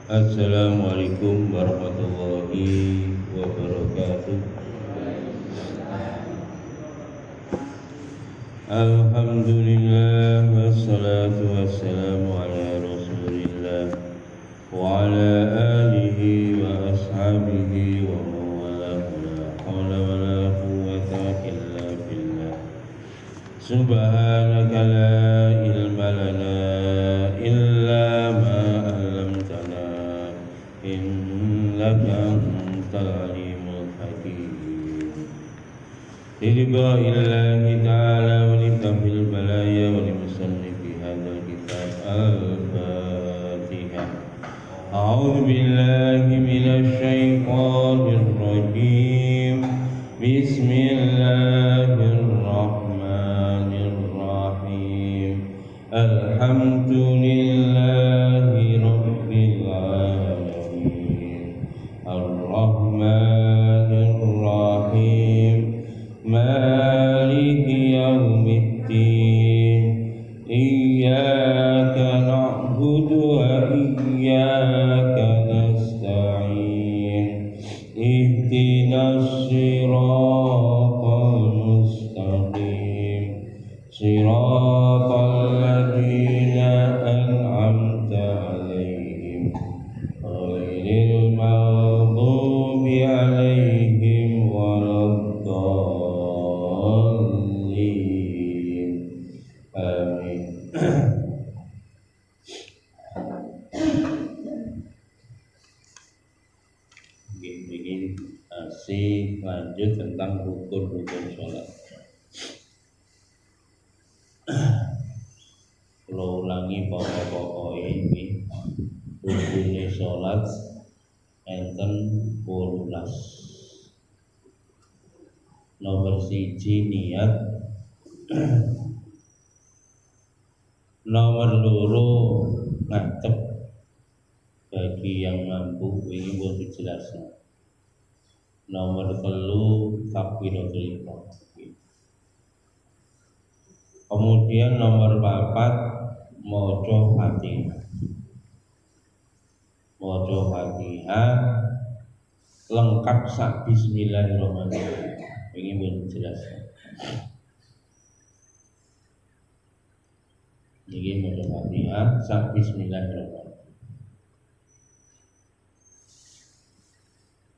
Assalamualaikum warahmatullahi wabarakatuh. Alhamdulillah wassalatu wassalamu ala rasulillah wa ala alihi wa ashabihi wa mawalah la hawla wa la quwwata illa billah. Subhanaka la ilma lana illa ma 'allamtana innaka antal alimul hakim. Ridha illahi ta'ala wa litafil balaya wa limusannifi hadzal kitab al-Fatihah. A'udzu billahi minasy syaithanir rajim. Bismillahirrahmanirrahim. Alhamdulillahi rabbil alamin. Ar-Rahmanir Rahim. Maliki yaumiddin. Iyyaka na'budu wa iyyaka nasta'in. Ihdinas siratal mustaqim. Siratal ladzina an'amta 'alaihim ghairil maghdubi 'alaihim waladdallin. Amin. Begini masih lanjut tentang rukun-rukun sholat. Kalau ulangi pokok-pokok ini rukunnya sholat enten 12. Nomor 1 niat, nomor 2 ngadep bagi yang mampu, ini buat dijelaskan. Nomor 3 takbiratul ihram. Kemudian nomor 4 maca Fatihah. Maca Fatihah lengkap sak bismillahirrahmanirrahim. Ini buat dijelaskan. Ini maca Fatihah sak bismillahirrahmanirrahim.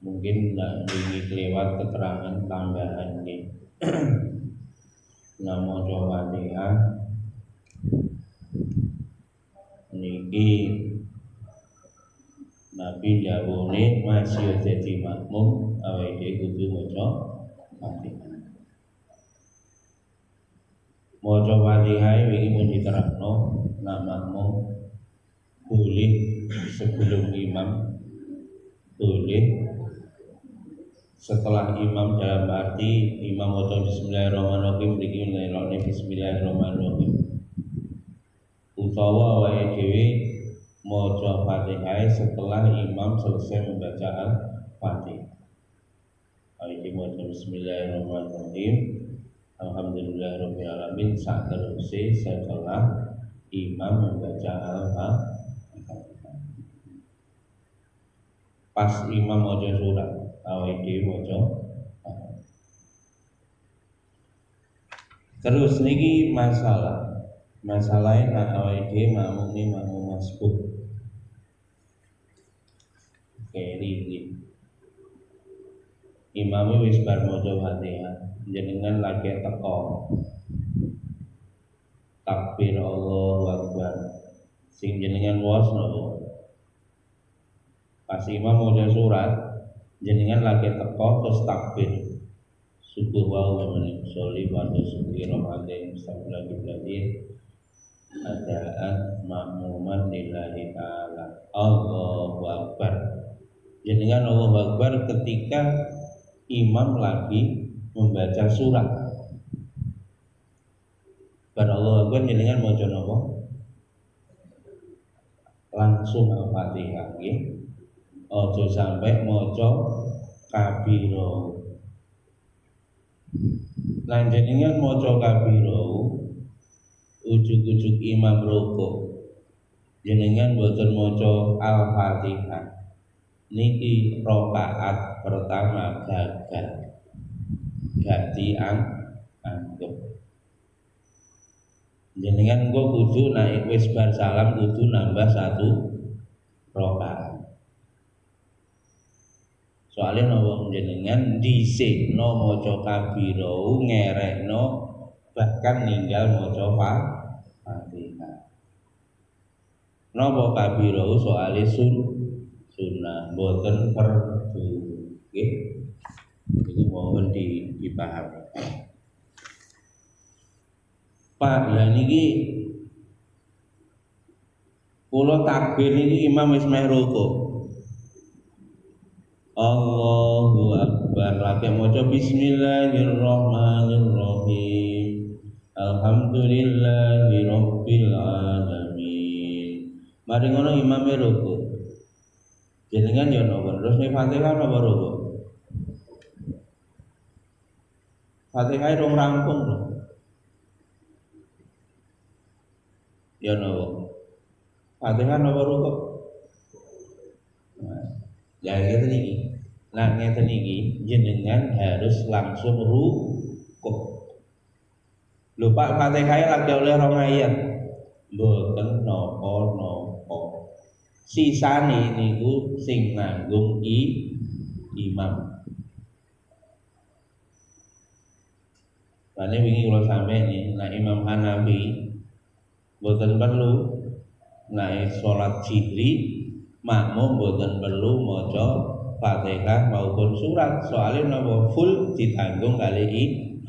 Mungkin ini kelewat keterangan tambahan ini. Nama Fatihah niki Nabi dawuhe masih dadi makmum awake kudu maca Fatihah. Maca Fatihah iki mun diterangno nak makmum boleh sebelum imam, boleh setelah imam, dalam arti imam maca bismillahirrahmanirrahim iki ngelokne bismillahirrahmanirrahim. Utawa awake dhewe maca Fatihah setelah imam selesai membaca Al-Fatihah. Awake maca bismillahirrahmanirrahim. Alhamdulillahirabbil alamin saterusé setelah imam membaca Al-Fatihah. Pas imam maca surat awake dhewe maca. Terus niki masalahnya nak awake dhewe makmum masbuk. Keri imame wis bar maca Fatihah, jenengan lagi teko takbir Allahu Akbar. Sing jenengan wasno pas imam maca surat, jenengan lagi teko terus takbir subuh wa men sholli wa subuhi ramadan lagi belajar adaan makmuman lillahi ta'ala. Allahu Akbar. Jenengan Allahu Akbar ketika imam lagi membaca surat. Bar Allahu Akbar jenengan maca napa? Langsung Al-Fatihah nggih. Aja sampai maca kabiro. Lan jenengan maca kabiro ujug-ujug imam rukuk jenengan boten maca Al-Fatihah niki rakaat pertama gagal gak dianggep. Jenengan kok kudu naik wis bar salam kudu nambah 1 rakaat. Soalnya nopo jenengan dhisikno maca kabirau ngerekno bahkan ninggal maca Fatihah. Napa kabirau soalnya sunnah boten fardu. Nggih. Itu mohon dipahami. Pak, lah niki kula takbir niki imam wis meh rukuk. Allahu Akbar lagi maca bismillahirrahmanirrahim. Alhamdulillahirabbil alamin. Mari ngono imame rukuk. Jenengan yo napa terus nek Fatihah napa rukuk? Fatihah rong rampung lho. Ya napa? Fatihah napa rukuk? Ya ngeten iki. Nah ngeten iki jenengan harus langsung rukuk. Lho Pak Fatihah lagi oleh rong ayat. Mboten napa-napa. Sisane niku sing nanggung imam. Lane wingi kula sampeyan nek Imam Hanafi mboten perlu nek salat jihri makmum boten perlu maca Fatihah maupun surat soalnya napa full ditanggung kali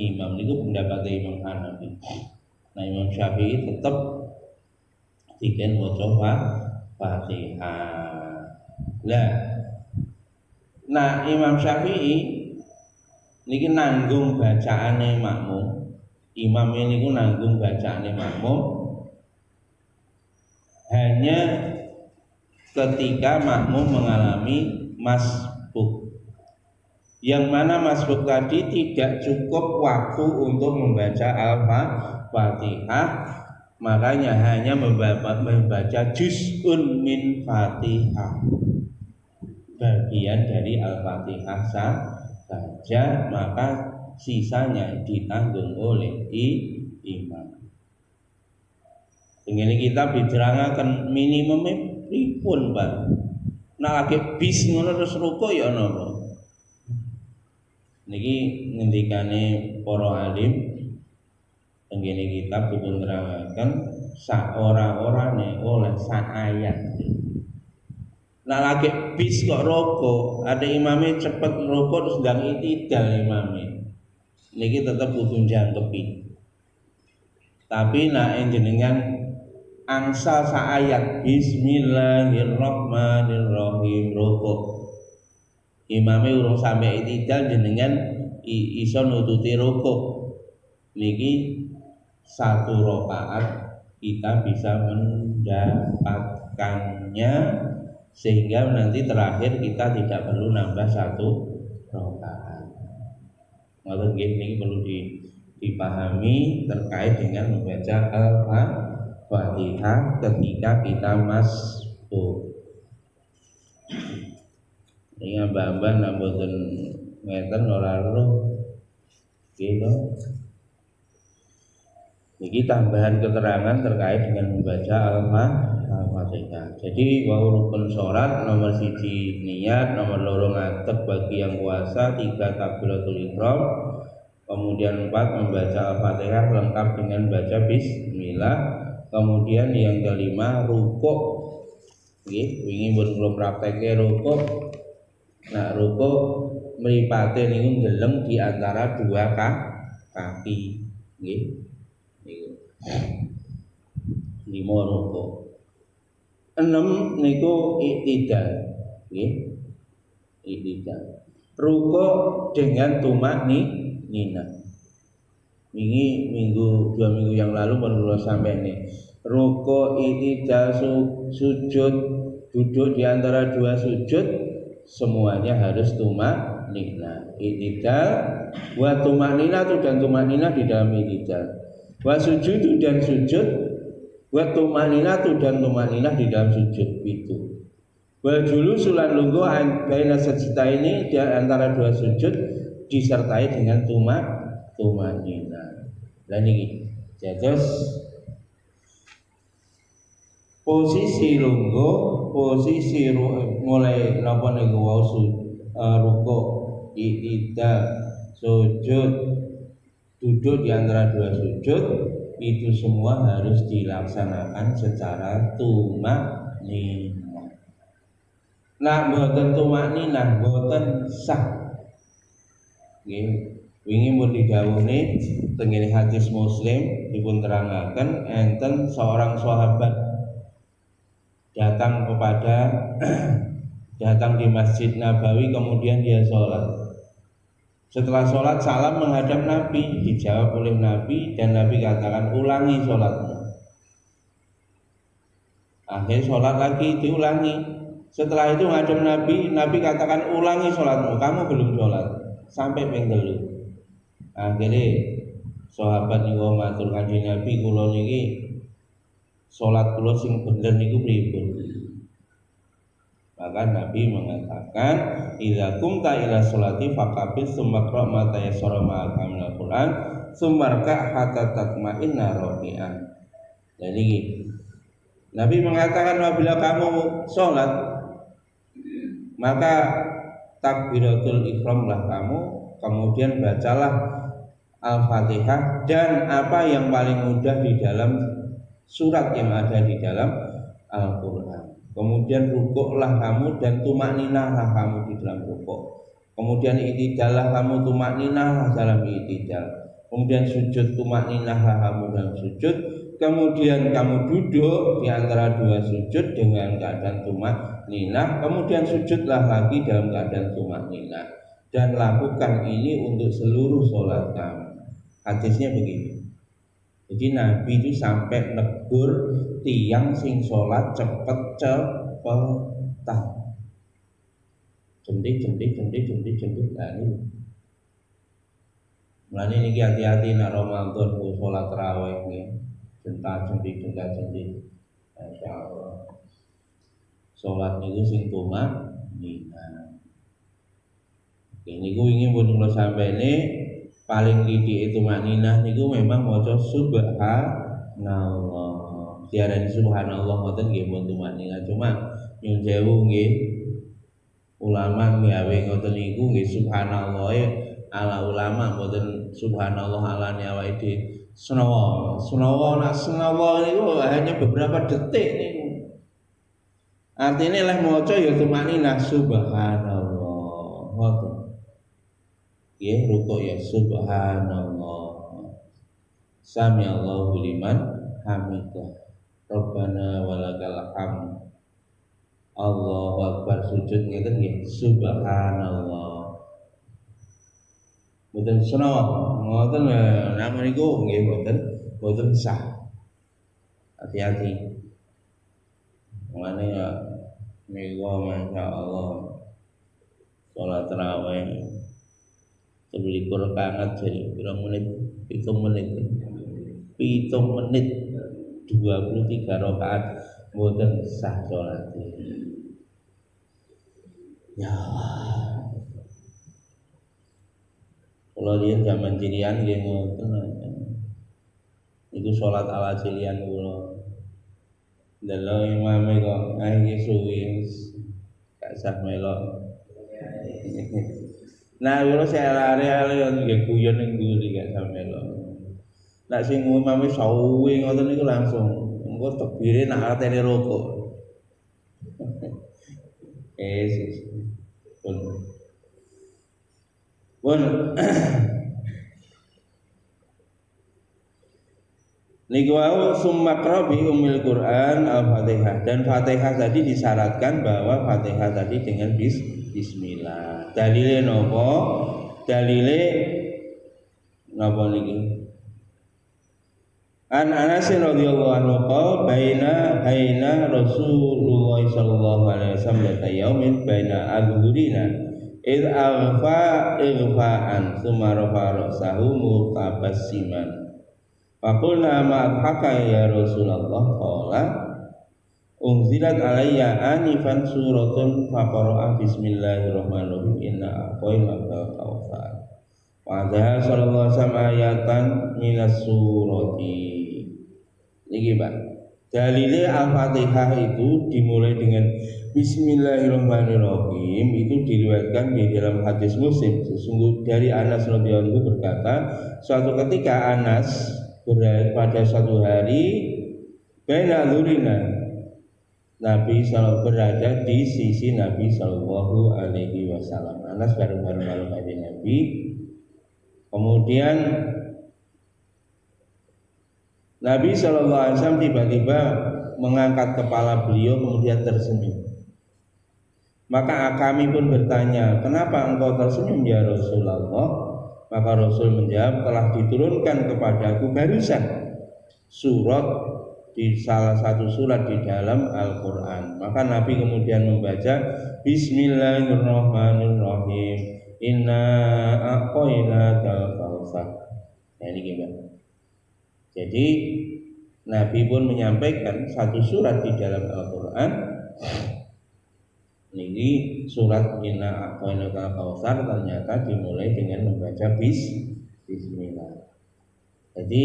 imam niku pendapat Imam Hanafi. Nah Imam Syafi'i tetep diken maca Fatihah. Nah Imam Syafi'i niki nanggung bacaane makmum. Imam ini niku nanggung bacaane makmum hanya ketika makmum mengalami masbuk, yang mana masbuk tadi tidak cukup waktu untuk membaca Al-Fatihah, makanya hanya membaca juz'un min Fatihah, bagian dari Al-Fatihah saja, maka sisanya ditanggung oleh imam. Ini kita diterangkan minimumnya pripun Pak. Nah lagi bis ngono terus rukuk ya napa. Niki ngendikane para alim tenggene kitab dipun nerangaken sak ora-orane oleh sak ayat. Nah lagi bis kok rukuk, ada imamnya cepet rukuk terus ndang itidal imamnya. Niki tetep kudu jangkepi. Tapi nek jenengan angsal sa ayat bismillahirrahmanirrahim rukuk imame urung sampai itidal jenengan iso nututi rukuk niki 1 rakaat kita bisa mendapatkannya sehingga nanti terakhir kita tidak perlu nambah 1 rakaat. Ngoten nggih niki perlu dipahami terkait dengan membaca Al-Fatihah ketika kita masbuk. Ini mbah-mbah nak mboten ngeten ora roh. Gitu. Ini tambahan keterangan terkait dengan membaca Al-Fatihah. Jadi wau rukun salat nomor 1 niat, nomor 2 ngadeg bagi yang puasa, 3 takbiratul ihram, kemudian 4 membaca Al-Fatihah lengkap dengan baca bismillah. Kemudian yang kelima rukuk. Nggih, wingi pun kula prakteke rukuk. Nah, rukuk mripate niku ndeleng di antara 2 kaki. Nggih. Niku. 5 rukuk. 6 niku iktidal. Nggih. Iktidal. Rukuk dengan tumak nina. Ini minggu 2 minggu yang lalu baru sampai nih. Rukuk iktidal sujud duduk di antara 2 sujud semuanya harus tumak nina. Iktidal wa tumak nina dan tumak nina di dalam iktidal. Wa sujud dan sujud Wa tumaninatu dan tumaninah di dalam sujud itu. Wa julusulan lungguh baina sajdaini di antara dua sujud disertai dengan tumaninah. Lah niki dados posisi lungguh, posisi mulai napa niku wau rukuk, i'tidal, sujud, duduk di antara dua sujud itu semua harus dilaksanakan secara tumakninah. Nah, mboten tumakninah mboten sah. Nggih, wingi mun didhawuhi teng hadis Muslim dipun terangaken enten seorang sahabat datang di Masjid Nabawi, kemudian dia sholat. Setelah sholat salam menghadap Nabi, dijawab oleh Nabi dan Nabi katakan ulangi sholatmu. Akhirnya sholat lagi diulangi. Setelah itu menghadap Nabi, Nabi katakan ulangi sholatmu, kamu belum sholat sampai ping 3. Akhirnya sahabat niku matur kanjeng Nabi, kula niki sholat kula sing bener niku pripun? Maka Nabi mengatakan, idza kumta ila sholati faqabis tsumma qra' ma tayassara ma'aka minal Qur'an tsumma rka' hatta tatma'inna raki'an. Jadi Nabi mengatakan apabila kamu sholat maka takbiratul ihramlah kamu, kemudian bacalah Al-Fatihah dan apa yang paling mudah di dalam surat yang ada di dalam Al-Qur'an. Kemudian rukuklah kamu dan tumakninahlah kamu di dalam rukuk. Kemudian i'tidallah kamu, tumakninahlah dalam i'tidal. Kemudian sujud, tumakninahlah kamu dalam sujud. Kemudian kamu duduk di antara dua sujud dengan keadaan tumakninah. Kemudian sujudlah lagi dalam keadaan tumakninah. Dan lakukan ini untuk seluruh sholat kamu. Hadisnya begini. Jadi Nabi itu sampai negur tiang sing sholat cepet cepetan. Jendik. Nah ini. Mulane niki hati-hati nak Ramadan ku sholat tarawih nggih. Jendik. Masyaallah. Sholat niku sing tumakninah. Niku ingin pun kula sampene paling titik itu makninah niku memang maca subhanallah. Diarani subhanallah ngoten nggih mboten makninah, cuma nyun sewu nggih ulama gawe ngoten niku nggih subhanallah ala ulama mboten subhanallah ala awake dhewe. Senawa niku hanya beberapa detik niku. Artinya leh maca ya tumakninah subhanallah. Ngoten. Ya rukuk ya subhanallah, sami Allahu liman hamidah, Rabbana walakal hamd, Allahu akbar. Sujud ngeten nggih subhanallah. Mboten senawa ngoten nama niku nggih mboten sah. Hati-hati. Mane ya niku masyaallah salat tarawih sebeli rakaat jadi berapa menit? 7 menit 23 rakaat mboten sah salat. Ya Allah. Kalau dia zaman cilian dia ngoten iku salat ala cilian kula. Delok imame kok iki suwi gak sah melok. Nah, kalau saya lari nggih guyon ning nguri gak sampe lho. Nek sing umame sawi ngoten niku langsung engko tekbire nak artene rokok. Pun niku wau summa qrabi ummil Qur'an al-Fatihah, dan Fatihah tadi disyaratkan bahwa Fatihah tadi dengan bismillah. Dalile napa? Dalile napa niki? An Anas radhiyallahu anhu qala baina Rasulullah sallallahu alaihi wasallam yaumin baina adhurina id aghfa ighfa'an tsumma rafa ra'sahu mutabassiman Faqulna ma'adhaka ya Rasulullah qala unzilat alayya anifan suratun faqara'a bismillahirrahmanirrahim inna a'tainaka kautsar. Padahal sallallahu alaihi wasallam ayatan minas surati. Niki Pak. Dalile Al-Fatihah itu dimulai dengan Bismillahirrahmanirrahim itu diriwayatkan di dalam hadis Muslim. Sesungguhnya dari Anas radhiyallahu anhu berkata, suatu ketika Anas pada suatu hari baina dzurina Nabi SAW berada di sisi Nabi Shallallahu Alaihi Wasallam. Anas bareng-bareng malam Nabi. Kemudian Nabi Shallallahu Alaihi Wasallam tiba-tiba mengangkat kepala beliau kemudian tersenyum. Maka kami pun bertanya, kenapa engkau tersenyum ya Rasulullah? Maka Rasul menjawab, telah diturunkan kepadaku barusan surat di salah satu surat di dalam Al-Quran. Maka Nabi kemudian membaca Bismillahirrahmanirrahim inna a'tainakal kautsar. Nah ini gimana? Jadi Nabi pun menyampaikan satu surat di dalam Al-Quran. Ini surat inna a'tainakal kautsar ternyata dimulai dengan membaca Bismillah. Jadi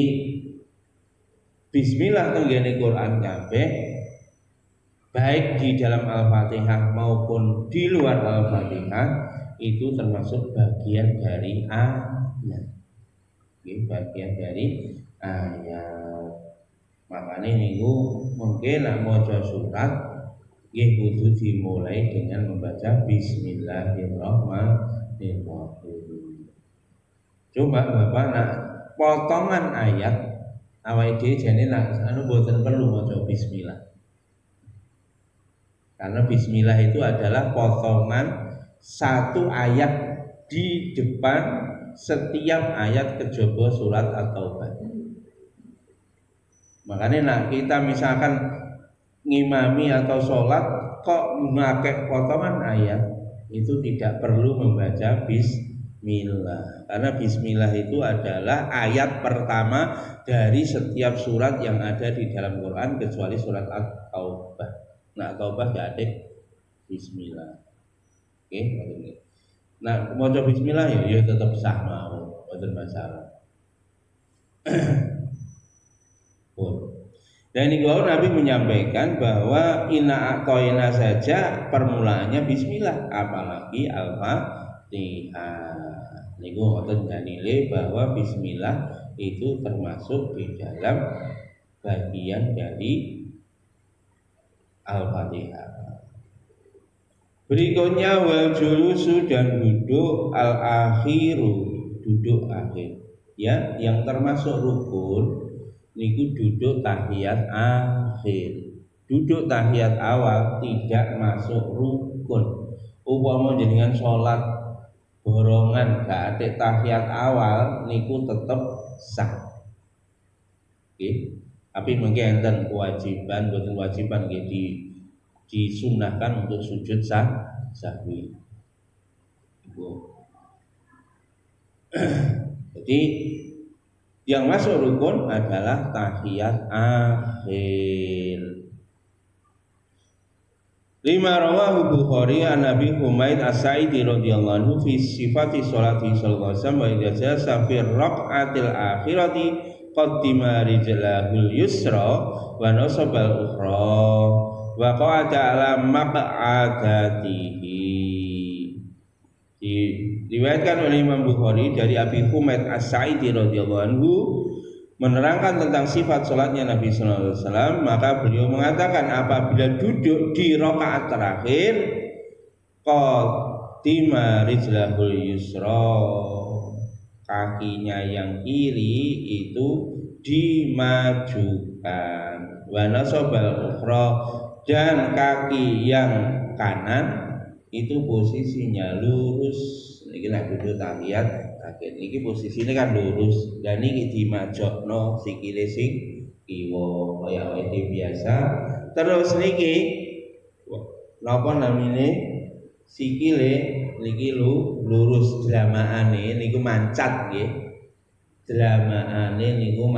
Bismillah tenggene Quran kabeh baik di dalam Al-Fatihah maupun di luar Al-Fatihah itu termasuk bagian dari ayat. Bagian dari ayat. Makanya minggu mungkin nak maca surat nggih kudu dimulai dengan membaca Bismillahirrahmanirrahim. Coba Bapak nak potongan ayat awake dhewe jane anu mboten perlu maca bismillah. Karena bismillah itu adalah potongan satu ayat di depan setiap ayat kejaba surat At-Taubah. Makanya nak kita misalkan ngimami atau sholat kok memakai potongan ayat itu tidak perlu membaca bismillah. Karena bismillah itu adalah ayat pertama dari setiap surat yang ada di dalam Quran kecuali surat At-Taubah. Nah, Taubah gak ada bismillah. Oke, nah mau coba bismillah ya tetap sah mau, tidak masalah. Dan ini Nabi menyampaikan bahwa inna a'toina saja permulaannya bismillah, apalagi Al-Fatihah. Niku ngoten dalile bahwa bismillah itu termasuk di dalam bagian dari Al-Fatihah. Berikutnya wal julusu dan duduk al-akhiru, duduk akhir. Ya, yang termasuk rukun niku duduk tahiyat akhir. Duduk tahiyat awal tidak masuk rukun. Upama jenengan salat borongan gak ada tahiyat awal niku tetep sah. Oke. Tapi mungkin enten kewajiban, boten kewajiban nggih disunahkan untuk sujud sahwi. Jadi yang masuk rukun adalah tahiyat akhir. 5 rawahu Bukhari an Abi Humaid As-Sa'idi radhiyallahu anhu fi sifati sholati sallallahu alaihi wasallam wa idza safir raq'atil akhirati qaddima rijlahul yusra wa nasabal ukhra wa qa'ada ala maq'adatihi. Diriwayatkan oleh Imam Bukhari dari Abi Humaid As-Sa'idi radhiyallahu anhu menerangkan tentang sifat salatnya Nabi sallallahu alaihi wasallam, maka beliau mengatakan apabila duduk di rakaat terakhir qaddima rijlahul yusra, kakinya yang kiri itu dimajukan, wa nasabal ukhra, dan kaki yang kanan itu posisinya lurus. Niki nek duduk tahiyat akhir niki posisine kan lurus, dan niki dimajokno sikile sing kiwa kaya awake biasa. Terus niki napa namine sikile niki lurus, dramaane niku mancat nggih. Dramaane niku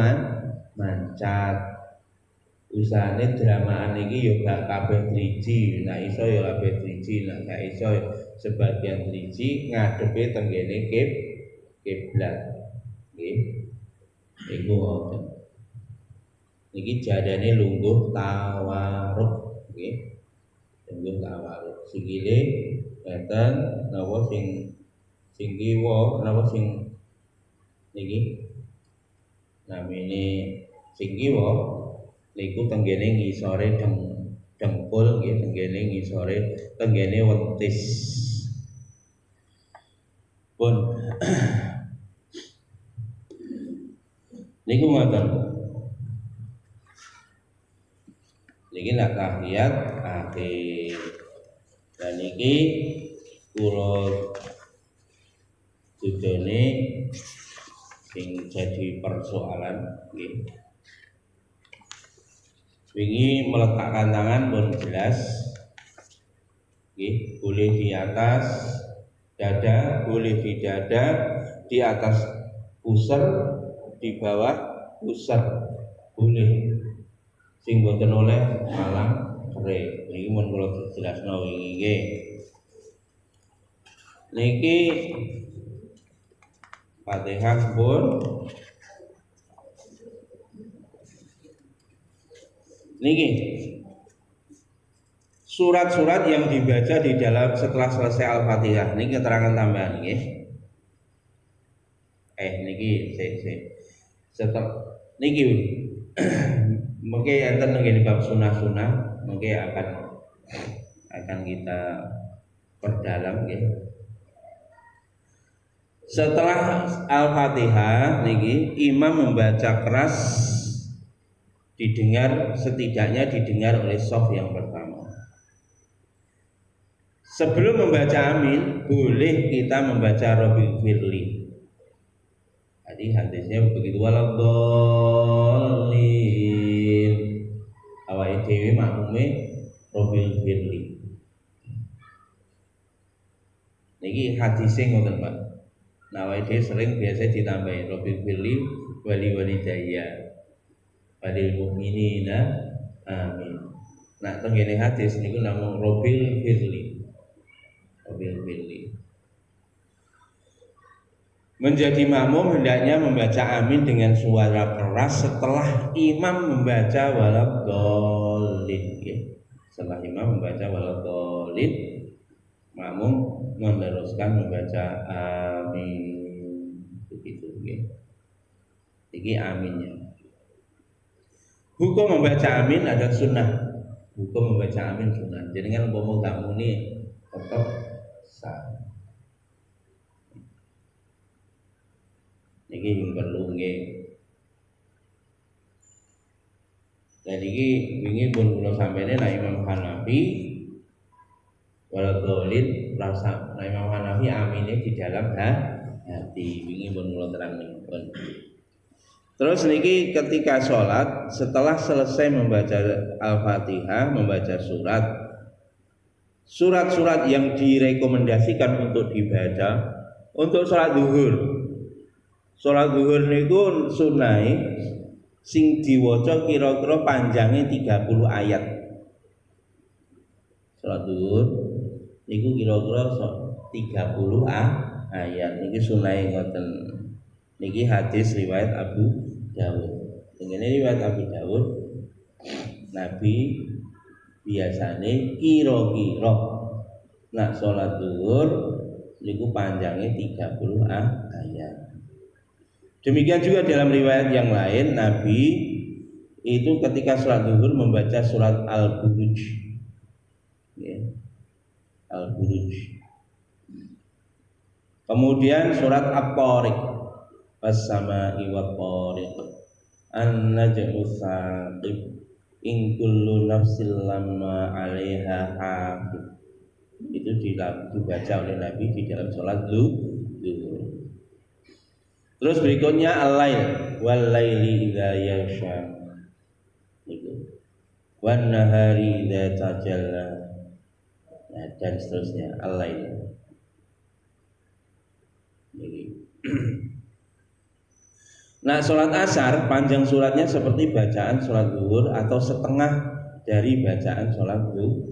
mancat. Usahane dramaan iki yo gak kabeh driji, nek iso yo kabeh driji, nek gak iso sebagian driji ngadepe tenggene kiblat. Nggih. Iku ngoten. Niki jadane lungguh tawaruk, nggih. Lungguh tawaruk. Sikile ngeten napa sing kiwa napa sing niki namine sing kiwa niku tenggene ngisore dengkul nggih, tenggene ngisore tenggene wentis. Pun niku ngoten. Niki nak tahiyat akhir. Dan niki kula judulne sing jadi persoalan nggih. Wingi meletakkan tangan pun jelas. Nggih, boleh di atas dada, boleh di dada, di atas pusar, di bawah pusar. Boleh. Sing boten oleh malang kere. Niki mun kula jelasno wingi nggih. Niki Fatihah pun niki surat-surat yang dibaca di dalam setelah selesai Al-Fatihah. Niki keterangan tambahan nggih. Niki setelah niki mungkin enten ngene bab sunah-sunah mungkin akan kita perdalam nggih. Setelah Al-Fatihah niki imam membaca keras setidaknya didengar oleh shaf yang pertama. Sebelum membaca amin boleh kita membaca Rabbil Firli. Jadi hadisnya begitu waladhdallin. Awake dhewe makmume Rabbil Firli. Niki hadisnya ngoten Pak. Nah, awake sering biasa ditambahi Rabbil Firli wali walidayya walil mu'minina amin. Nah, tengene hadis niku namung Rabbil Firli. Rabbil Firli. Menjadi makmum hendaknya membaca amin dengan suara keras setelah imam membaca waladhdallin. Setelah imam membaca waladhdallin, makmum meneruskan membaca amin. Begitu nggih. Iki aminnya. Hukum membaca amin ada sunnah. Hukum membaca amin sunnah. Jadi kan umpama gak muni tetap sah. Niki yang perlu nggih. Dan iki wingi pun kula sampene nek Imam Hanafi waladhdallin rasa nek Imam Hanafi amine di dalam hati. Wingi pun kula terangkan. Terus niki ketika sholat setelah selesai membaca Al-Fatihah, membaca surat-surat yang direkomendasikan untuk dibaca untuk sholat zuhur. Sholat zuhur niku sunai sing diwaca kira-kira panjangnya 30 ayat. Sholat zuhur niku kira-kira 30 ayat. Niki sunai ngoten. Niki hadis riwayat Abu Dawud. Ini riwayat Abu Dawud. Nabi biasane kira-kira nak sholat zuhur niku panjangnya 30 ayat. Demikian juga dalam riwayat yang lain Nabi itu ketika sholat zuhur membaca surat Al-Buruj. Al-Buruj. Kemudian surat At-Tariq. As-sama'i wat-tariq. An-najmu saqib. In kullu nafsin lamma 'alaiha hafid. Itu dibaca oleh Nabi di dalam sholat zuhur. Terus berikutnya al-lail wal laili idza yaghsha. Itu. Wan nahari idza tajalla. Nah, dan seterusnya al-lail. Nah, sholat asar panjang suratnya seperti bacaan sholat zuhur atau setengah dari bacaan sholat zuhur.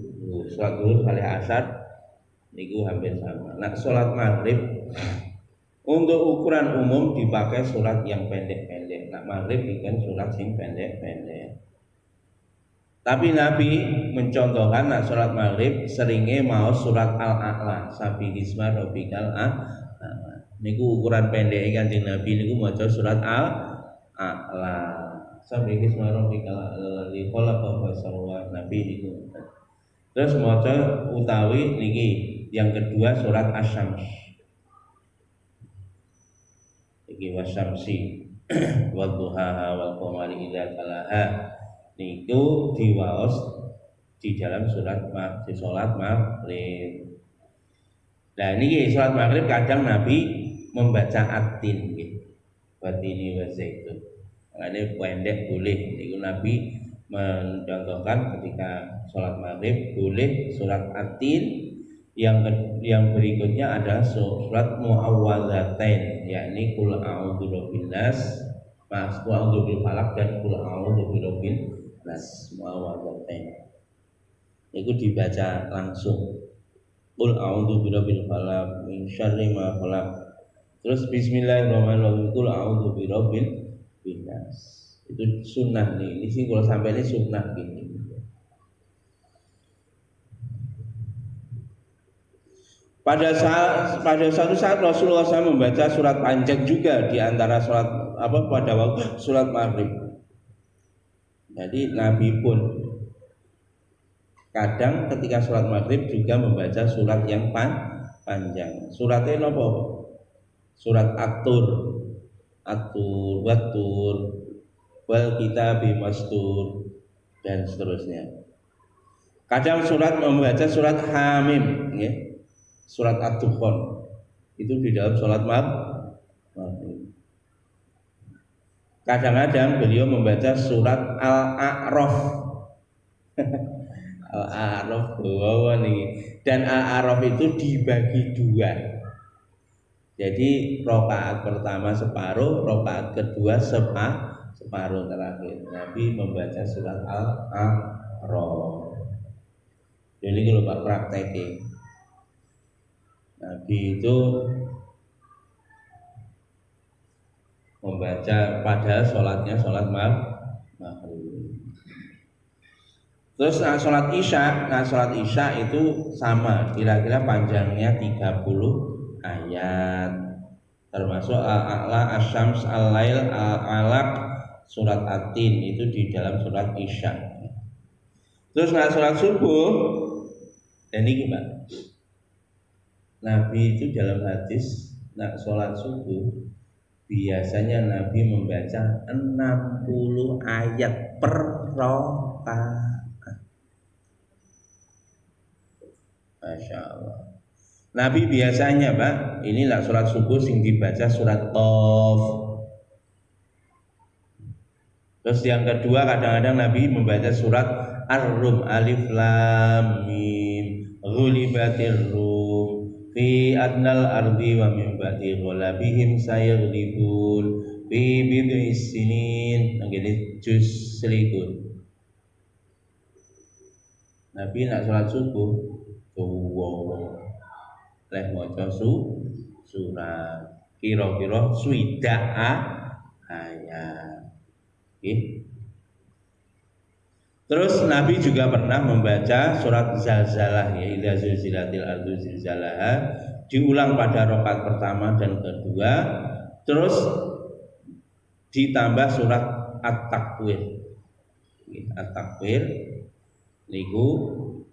Sholat zuhur kali asar itu hampir sama. Nah, sholat maghrib untuk ukuran umum dipakai surat yang pendek-pendek. Nah, maghrib bikin surat yang pendek-pendek. Tapi Nabi mencontohkan nak sholat maghrib seringnya mau surat al-a'la, sabihisma rabbikal a'la. Niku ukuran pendek Kanjeng Nabi niku maca surat al-a'la. Sabihisma rabbikal a'la li khalaqa fasawwa. Nabi niku. Terus maca utawi niki yang kedua surat asy-syams. Iki wasyamsi wa duhaha wal qamari idza talaha. Niku diwaos di dalam di sholat maghrib. Nah ini sholat maghrib kadang Nabi membaca atin, watini wa zaitun. Ini pendek boleh. Niku Nabi mencontohkan ketika sholat maghrib boleh surat atin. Yang berikutnya adalah surat muawwadzatain, yakni qul a'udzu birabbin nas, qul a'udzu bil falaq dan qul a'udzu birabbin nas muawwadzatain. Itu dibaca langsung. Qul a'udzu birabbil falaq min syarri ma khalaq. Terus bismillahirrahmanirrahim qul a'udzu birabbil nas. Itu sunnah nih. Ini sih kalau sampai ini sunnah gini. Pada suatu saat Rasulullah SAW membaca surat panjang juga di antara pada waktu surat maghrib. Jadi Nabi pun kadang ketika surat maghrib juga membaca surat yang panjang. Suratnya apa? Surat At-Tur, Wat-Tur, wal kitabi mastur dan seterusnya. Kadang membaca surat Hamim, ya. Surat Ad-Dukhan itu di dalam sholat maghrib. Kadang-kadang beliau membaca surat Al-A'raf. Al-A'raf bawah nih. Dan Al-A'raf itu dibagi dua. Jadi rakaat pertama separuh, rakaat kedua separuh terakhir. Nabi membaca surat Al-A'raf. Jadi kalau Pak praktekin Nabi itu membaca pada sholatnya sholat maghrib. Terus sholat isya itu sama, kira-kira panjangnya 30 ayat. Termasuk al-a'la, asy-syams, al-lail, al-alaq, surat atin itu di dalam surat isya. Terus sholat subuh dan ini gimana? Nabi itu dalam hadis sholat subuh biasanya Nabi membaca 60 ayat per rakaat. Masya Allah. Nabi biasanya Pak, inilah sholat subuh sing dibaca surat Qaf. Terus yang kedua kadang-kadang Nabi membaca surat Ar-Rum, Alif Lam Mim, Ghulibatir Rum, fi adnal ardi wa min ba'di ghalabihim sayaghlibun fi bid'i sinin. Ngene juz selikur. Nabi nak salat subuh leh maca surat kira-kira swidak ayat. Terus Nabi juga pernah membaca surat Zalzalah, ya idza zulzilatil ardu zilzalaha, diulang pada rakaat pertama dan kedua, terus ditambah surat At-Takwir. At-Takwir niku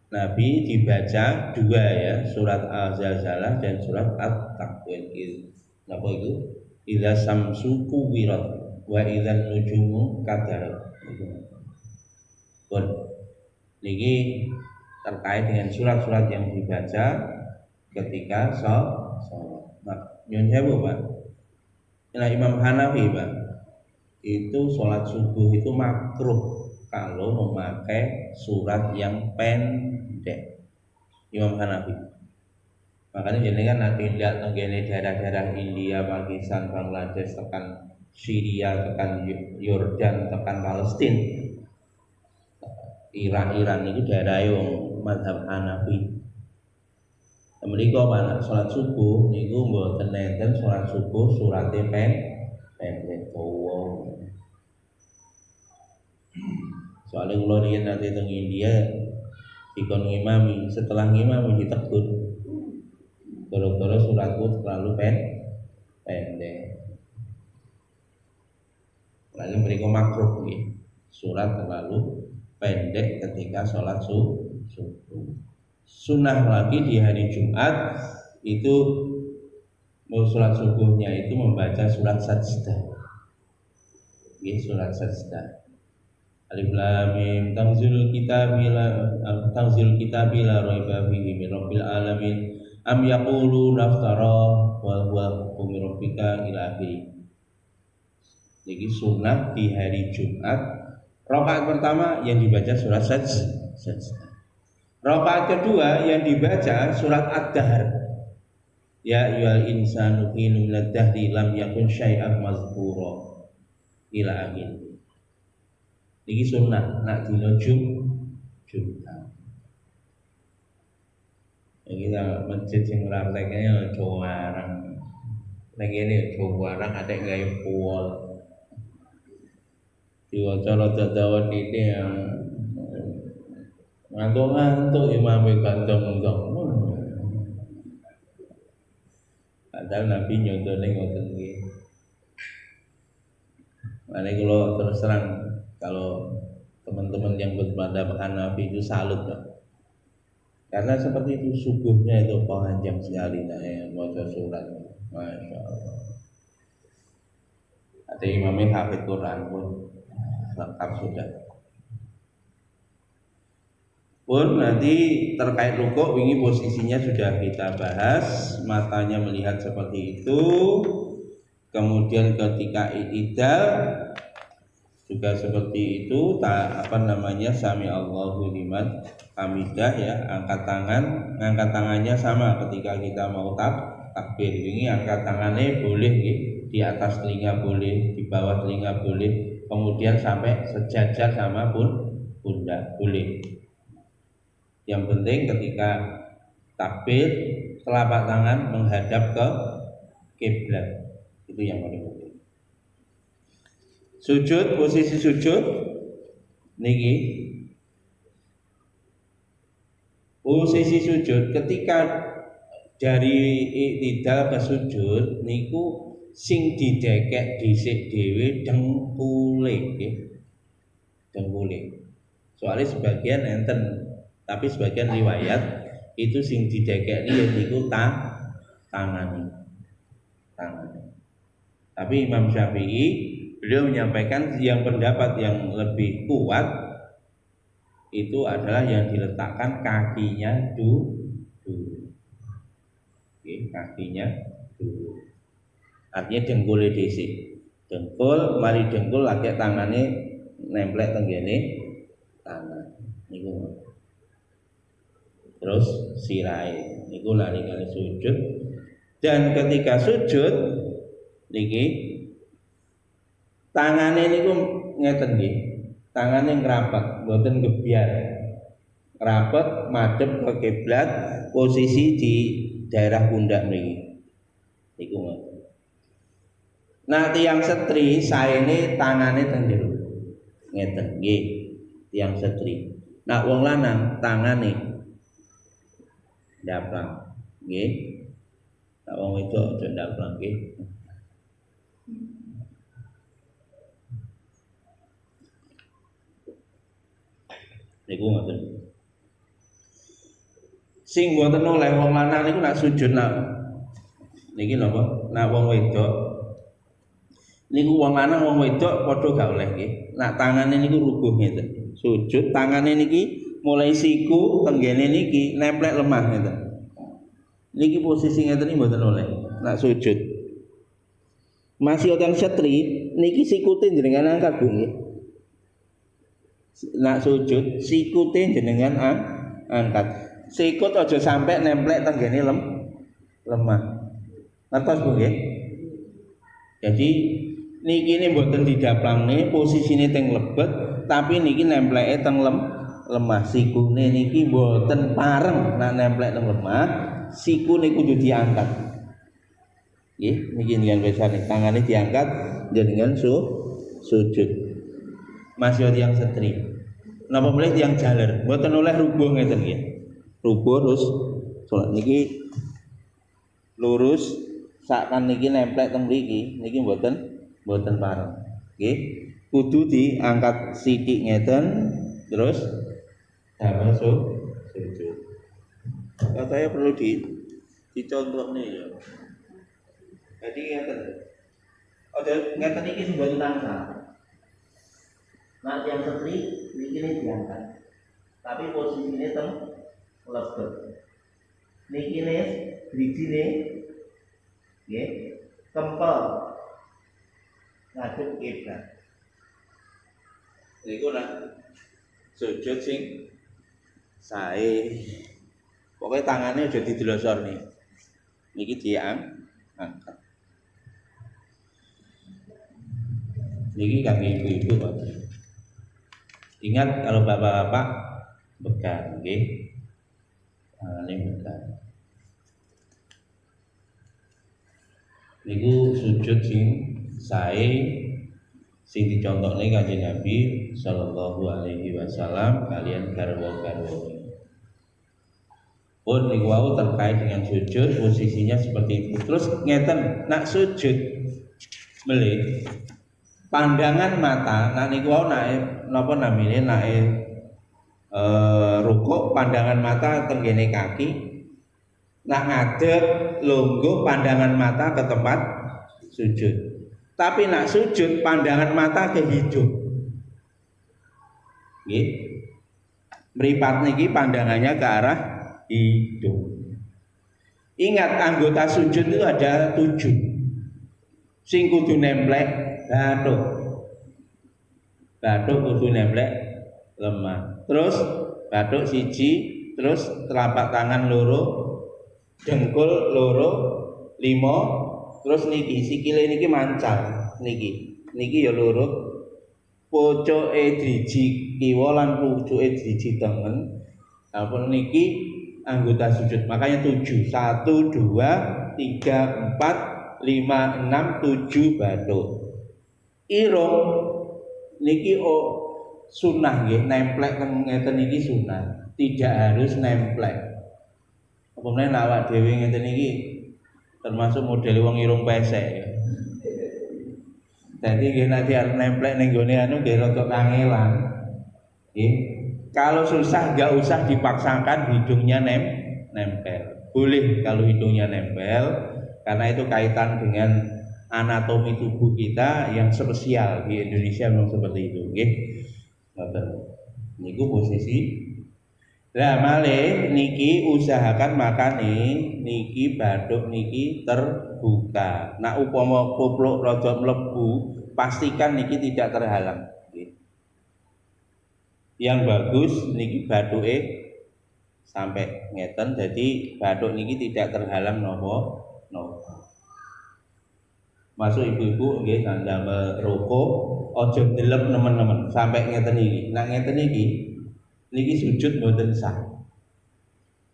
Nabi dibaca dua ya, surat Al-Zalzalah dan surat At-Takwir. Napa itu? Idza samsu kuwirat wa idzan nujumu kadarat. Niki terkait dengan surat-surat yang dibaca ketika sholat. Nah, nyun sewu Pak. Nah, Imam Hanafi Pak, itu sholat subuh itu makruh kalau memakai surat yang pendek. Imam Hanafi. Makanya jadi kan nanti lihat mengenai daerah-daerah India, Pakistan, Bangladesh tekan Syria tekan Yordan tekan Palestina, Iran itu daerah yang mazhab Hanafi. Mereka pada sholat subuh niku mboten nenten sholat subuh surate pendek dawa. Soalnya kalau riyen nanti teng India dikon ngimami, setelah ngimami ditegur gara-gara suratku terlalu pendek. Lalu mereka makruh nih, surat terlalu pendek ketika sholat subuh. Sunnah lagi di hari Jumat itu sholat subuhnya itu membaca surat sajdah. Surat sajdah. Alif lam mim tanzilul kitabi la raiba fihi min rabbil alamin am yaqulu naftara wa huwa min rabbika ila akhir. Jadi sunnah di hari Jumat rakaat pertama yang dibaca surat sajdah. Rakaat kedua yang dibaca surat Ad-Dahr. Ya ayyuhal insanu hinu minad dahri lam yakun syai'an mazkura ila akhir. Iki sunnah nak dina Jumat. Kita masjid sing prakteknya jowarang. Lagi ini jowarang ada gaya puol. Diwaca rada dawa ini yang ngantuk-ngantuk imame ganteng-ganteng. Padahal Nabi nyontone ngoten iki. Mane kula terus terang kalau teman-teman yang bermadhab Hanafi itu salut, Pak. Karena seperti itu subuhnya itu panjang sekali maca surat. Masya Allah. Ada imamnya hafid Quran pun lengkap sudah. Pun nanti terkait rukuk ini posisinya sudah kita bahas, matanya melihat seperti itu. Kemudian ketika i'tidal juga seperti itu, sami Allahu liman hamidah ya, angkat tangannya sama ketika kita mau takbir. Ini angkat tangannya boleh di atas telinga boleh, di bawah telinga boleh, kemudian sampai sejajar sama pundak boleh. Yang penting ketika takbir telapak tangan menghadap ke kiblat, itu yang paling penting. Sujud, posisi sujud niki. Posisi sujud ketika dari i'tidal ke sujud niku sing didekek dhisik dhewe dengkule nggih. Dengkule. Soalnya sebagian enten, tapi sebagian riwayat itu sing didekek niku tangan. Tapi Imam Syafi'i beliau menyampaikan yang pendapat yang lebih kuat itu adalah yang diletakkan kakinya dulu. Kakinya dulu. Artinya dengkule dhisik. Dengkul, mari dengkul lagi tangannya nemplek tenggene tangan. Niku. Terus sirai. Niku nalikane sujud. Dan ketika sujud niki tangannya niku ngeten nggih. Tangannya ngerapat, mboten gebyar. Rapat madhep ke kiblat, posisi di daerah pundak niki. Niku. Nah, tiyang setri saene tangane teng jero. Ngeten nggih, tiyang setri. Nah, wong lanang tangane ndaplang. Nggih. Nah, wong wedok aja ndaplang nggih. Niku ngoten. Sing mboten oleh wong lanang niku nak sujud niki napa? Nak wong wedok niku wong lanang wong wedok padha gak oleh nggih. Nak tangane niku rubuh ngeten. Sujud tangane niki mulai siku tenggene niki nemplek lemah ngeten. Niki posisi ngeten iki mboten oleh nak sujud. Masih wonten setri niki sikute jenengan angkat nggih. Nak sujud sikute jenengan angkat. Sikut aja sampai nemplek tenggene lemah. Ngertos Bu nggih? Jadi niki ne mboten didaplangne posisine teng lebet tapi niki nempleke teng lemah sikune niki mboten pareng nek nemplek teng lemah sikune kudu diangkat nggih niki dengan besar tangane diangkat jenengan sujud masih tiyang setri napa meneh tiyang jaler mboten oleh rubuh ngeten nggih rubuh terus salat niki lurus sakan niki nemplek teng mriki niki mboten pareng nggih kudu diangkat sithik ngeten terus damel sujud katanya perlu dicontohne ya jadi ngeten ojo ngeten iki mboten tansah nah yang setri niki diangkat tapi posisine teng lebet niki ne drijine nggih kempel ngadep kiblat niku nak sujud sing sae pokoknya tangannya udah didelosor nih niki diangkat niki kangge ibu-ibu Pak ingat kalau bapak-bapak bekan nggih ini bekan niku sujud sing sae sing dicontohne Kanjeng Nabi sallallahu alaihi wasallam kalian garwa-garwa pun niku wau terkait dengan sujud posisinya seperti itu terus ngeten nak sujud melih pandangan mata nak niku wau nak napa namine nak rukuk pandangan mata tenggene kaki nak ngadeg lungguh pandangan mata ke tempat sujud tapi nak sujud pandangan mata ke hidung nggih mripat niki pandangannya ke arah hidung ingat anggota sujud itu ada 7 sing kudu nemplek bathuk kudu nemplek lemah terus bathuk siji terus telapak tangan loro dengkul loro 5 terus niki sikile niki mancal niki ya lurut pucuke driji kiwa lan pucuke driji tengen apa niki anggota sujud makanya 7 1 2 3 4 5 6 7 bathuk irung niki sunah nggih nemplek teng ngeten niki sunah tidak harus nemplek apa meneh awak dhewe ngeten niki termasuk model wong irung pesek ya. Jadi nggih nek arep nemplek ning gone anu nggih rada kangelan. Nggih. Kalau susah enggak usah dipaksakan hidungnya nempel. Boleh kalau hidungnya nempel karena itu kaitan dengan anatomi tubuh kita yang spesial di Indonesia memang seperti itu nggih. Ngoten. Niku posisi lah malih niki usahakan makane niki bathuk niki terbuka. Nak upama kupluk rada mlebu, pastikan niki tidak terhalang. Yang bagus niki bathuke sampai ngeten, jadi bathuk niki tidak terhalang napa. Masuk ibu-ibu nggih ndamel rukuk, aja ndelep nemen-nemen sampai ngeten iki. Nak ngeten iki niki sujud mboten sah.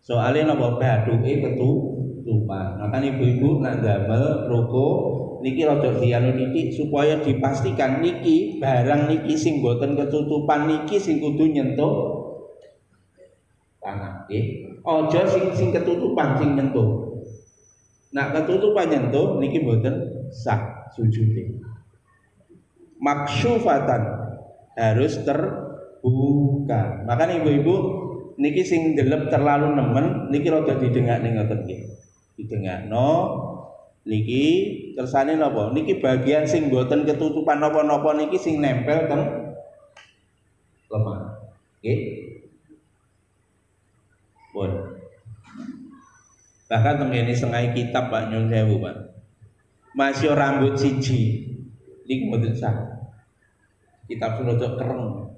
Soalnya napa bathuke ketutupan. Maka ibu-ibu nak damel rukuk niki rada dianu titik supaya dipastikan niki barang niki sing mboten ketutupan niki sing kudu nyentuh tanah nggih. Aja sing ketutupan sing nyentuh. Nak ketutupan nyentuh niki mboten sah sujude. Maksyufatan harus terbuka. Makanya ibu-ibu niki sing ndelep terlalu nemen niki rada didengakne ngoten nggih. Didengakno niki kersane napa? Niki bagian sing mboten ketutupan napa-napa niki sing nempel teng lemah. Nggih. Pun. Bahkan teng kene setengah kitab Pak Nyun sewu, Pak. Masih rambut siji. Niki mboten sah. Kitab rada kereng.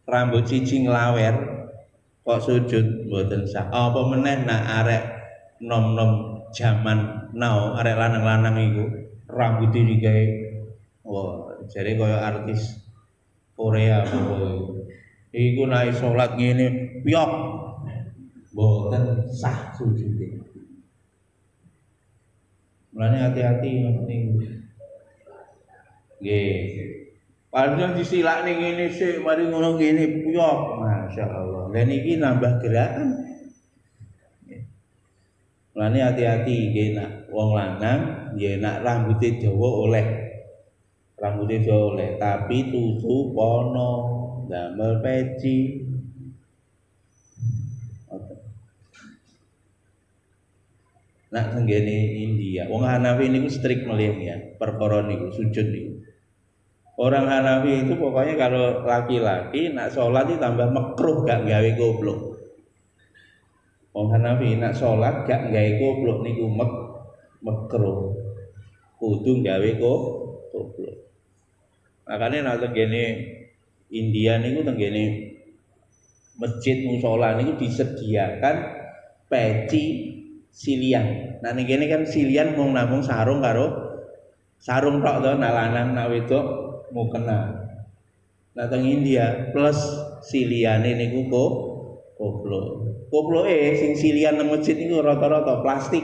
Rambut siji nglawer kok sujud mboten sah. Apa meneh nak arek nom-nom jaman now arek lanang-lanang iku rambut digawe Wah, jadi kaya artis Korea apa iku naik salat ngene, piyok. Mboten sah sujude. Mulane hati-hati ngoten niku. Nggih. Padahal disilakne ngene sik, mari ngono ngene piyok. Masyaallah. Lah niki nambah gerakan. Mulane hati-hati nggih nak wong lanang, nggih nak rambuté dawa oleh. Rambuté dawa oleh, tapi tutu pono, damel peci. Nak tenggene India, wong Hanafi niku strict melih ya, perkara niku sujud niku. Orang Hanafi itu pokoknya kalau laki-laki nak sholat itu tambah makruh gak gawe goblok. Wong Hanafi nak sholat gak gawe goblok niku makruh. Kudu gawe goblok. Makanya nak tenggene India niku tenggene masjid musola niku disediakan peci silian. Nah niki kan silian mung namung sarung karo sarung tok to, nak lanang nak wedok mukena. Nah teng India plus siliane niku goblok. Gobloke sing silian nang masjid niku rata-rata plastik.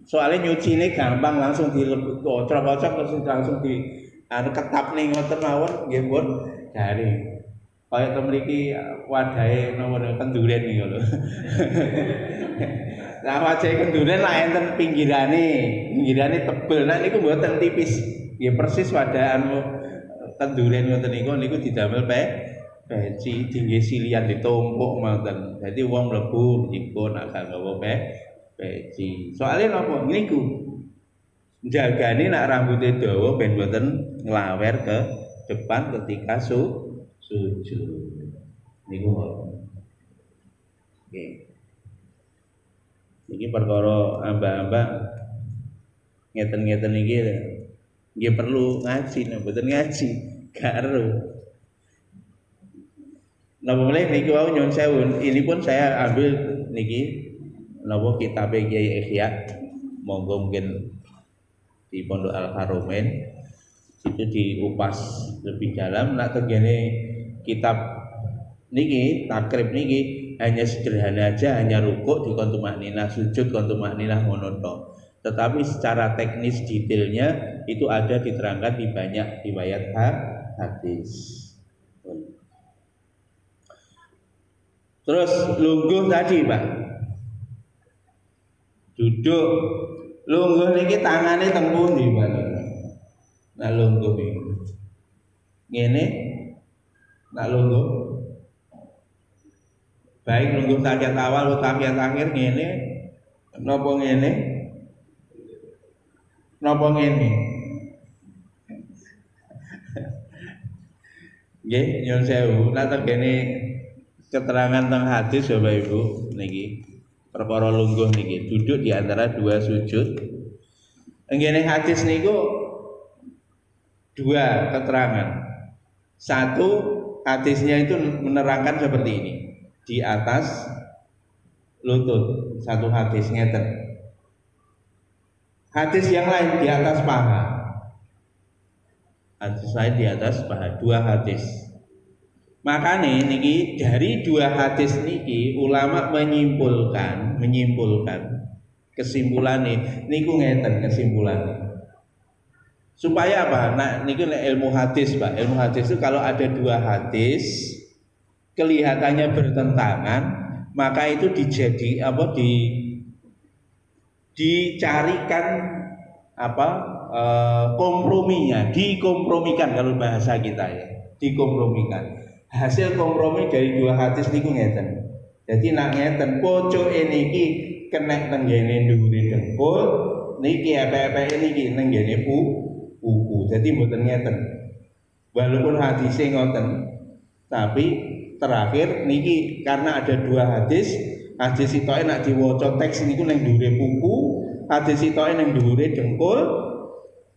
Soalnya nyucine gampang langsung dicocok-cocok terus langsung di ketap ning ngoten mawon nggih pun garing. Kaya to mriki wadahe napa kenduren niku lho. Lah wadahe kenduren lak enten pinggirane tebel. Nah niku mboten tipis. Nggih persis wadahan kenduren ngoten niku didamel peci tinggi silian ditumpuk ngoten. Dadi wong mlebu niku nak gak nggawa peci. Soalnya napa niku jagane nak rambutnya dawa ben mboten nglawer ke depan ketika sujud. Niku ngoten. Nggih. Niki perkara ambak-ambak ngeten-ngeten iki nggih perlu ngaji, nek mboten ngaji gak ero. Napa meneh niki wau nyuwun sewu, ini pun saya ambil niki napa kitab Kiai Ihya. Monggo mungkin di Pondok Al Haromen itu diupas lebih dalam. Nak tenggene kitab niki takrib niki hanya sederhana aja, hanya rukuk di kontumakninah, sujud kontumakninah ngono tok. Tetapi secara teknis detailnya itu ada diterangkan di banyak riwayat hadis. Terus lungguh tadi, Pak. Duduk lungguh niki tangane teng pundi, Pak? Nah lungguh iki. Ngene nak lungguh baik lungguh tahiyat awal atau tahiyat akhir ngene napa ngene napa ngene nggih nyuwun sewu nak tegene keterangan teng hadis Bapak Ibu niki perkara lungguh niki duduk di antara dua sujud ngene hadis niku dua keterangan. Satu hadisnya itu menerangkan seperti ini di atas lutut, satu hadis ngeten. Hadis yang lain di atas paha. Hadis lain di atas paha, dua hadis. Makanya niki dari dua hadis niki ulama menyimpulkan kesimpulannya niku ngeten kesimpulannya. Supaya apa? Nah, niku ilmu hadis, Pak. Ilmu hadis itu kalau ada dua hadis kelihatannya bertentangan, maka itu dicarikan komprominya, dikompromikan kalau bahasa kita ya, dikompromikan. Hasil kompromi dari dua hadis niku ngeten. Jadi nak ngeten pocoke niki kena tenggene dhuwure dengkul, niki apa-apa niki tenggene pupu. Jadi mboten ngeten. Walaupun hadisnya ngoten, tapi terakhir niki karena ada dua hadis sitoke nak diwaca teks niku ning dhuwure pupu, hadis sitoke ning dhuwure dengkul.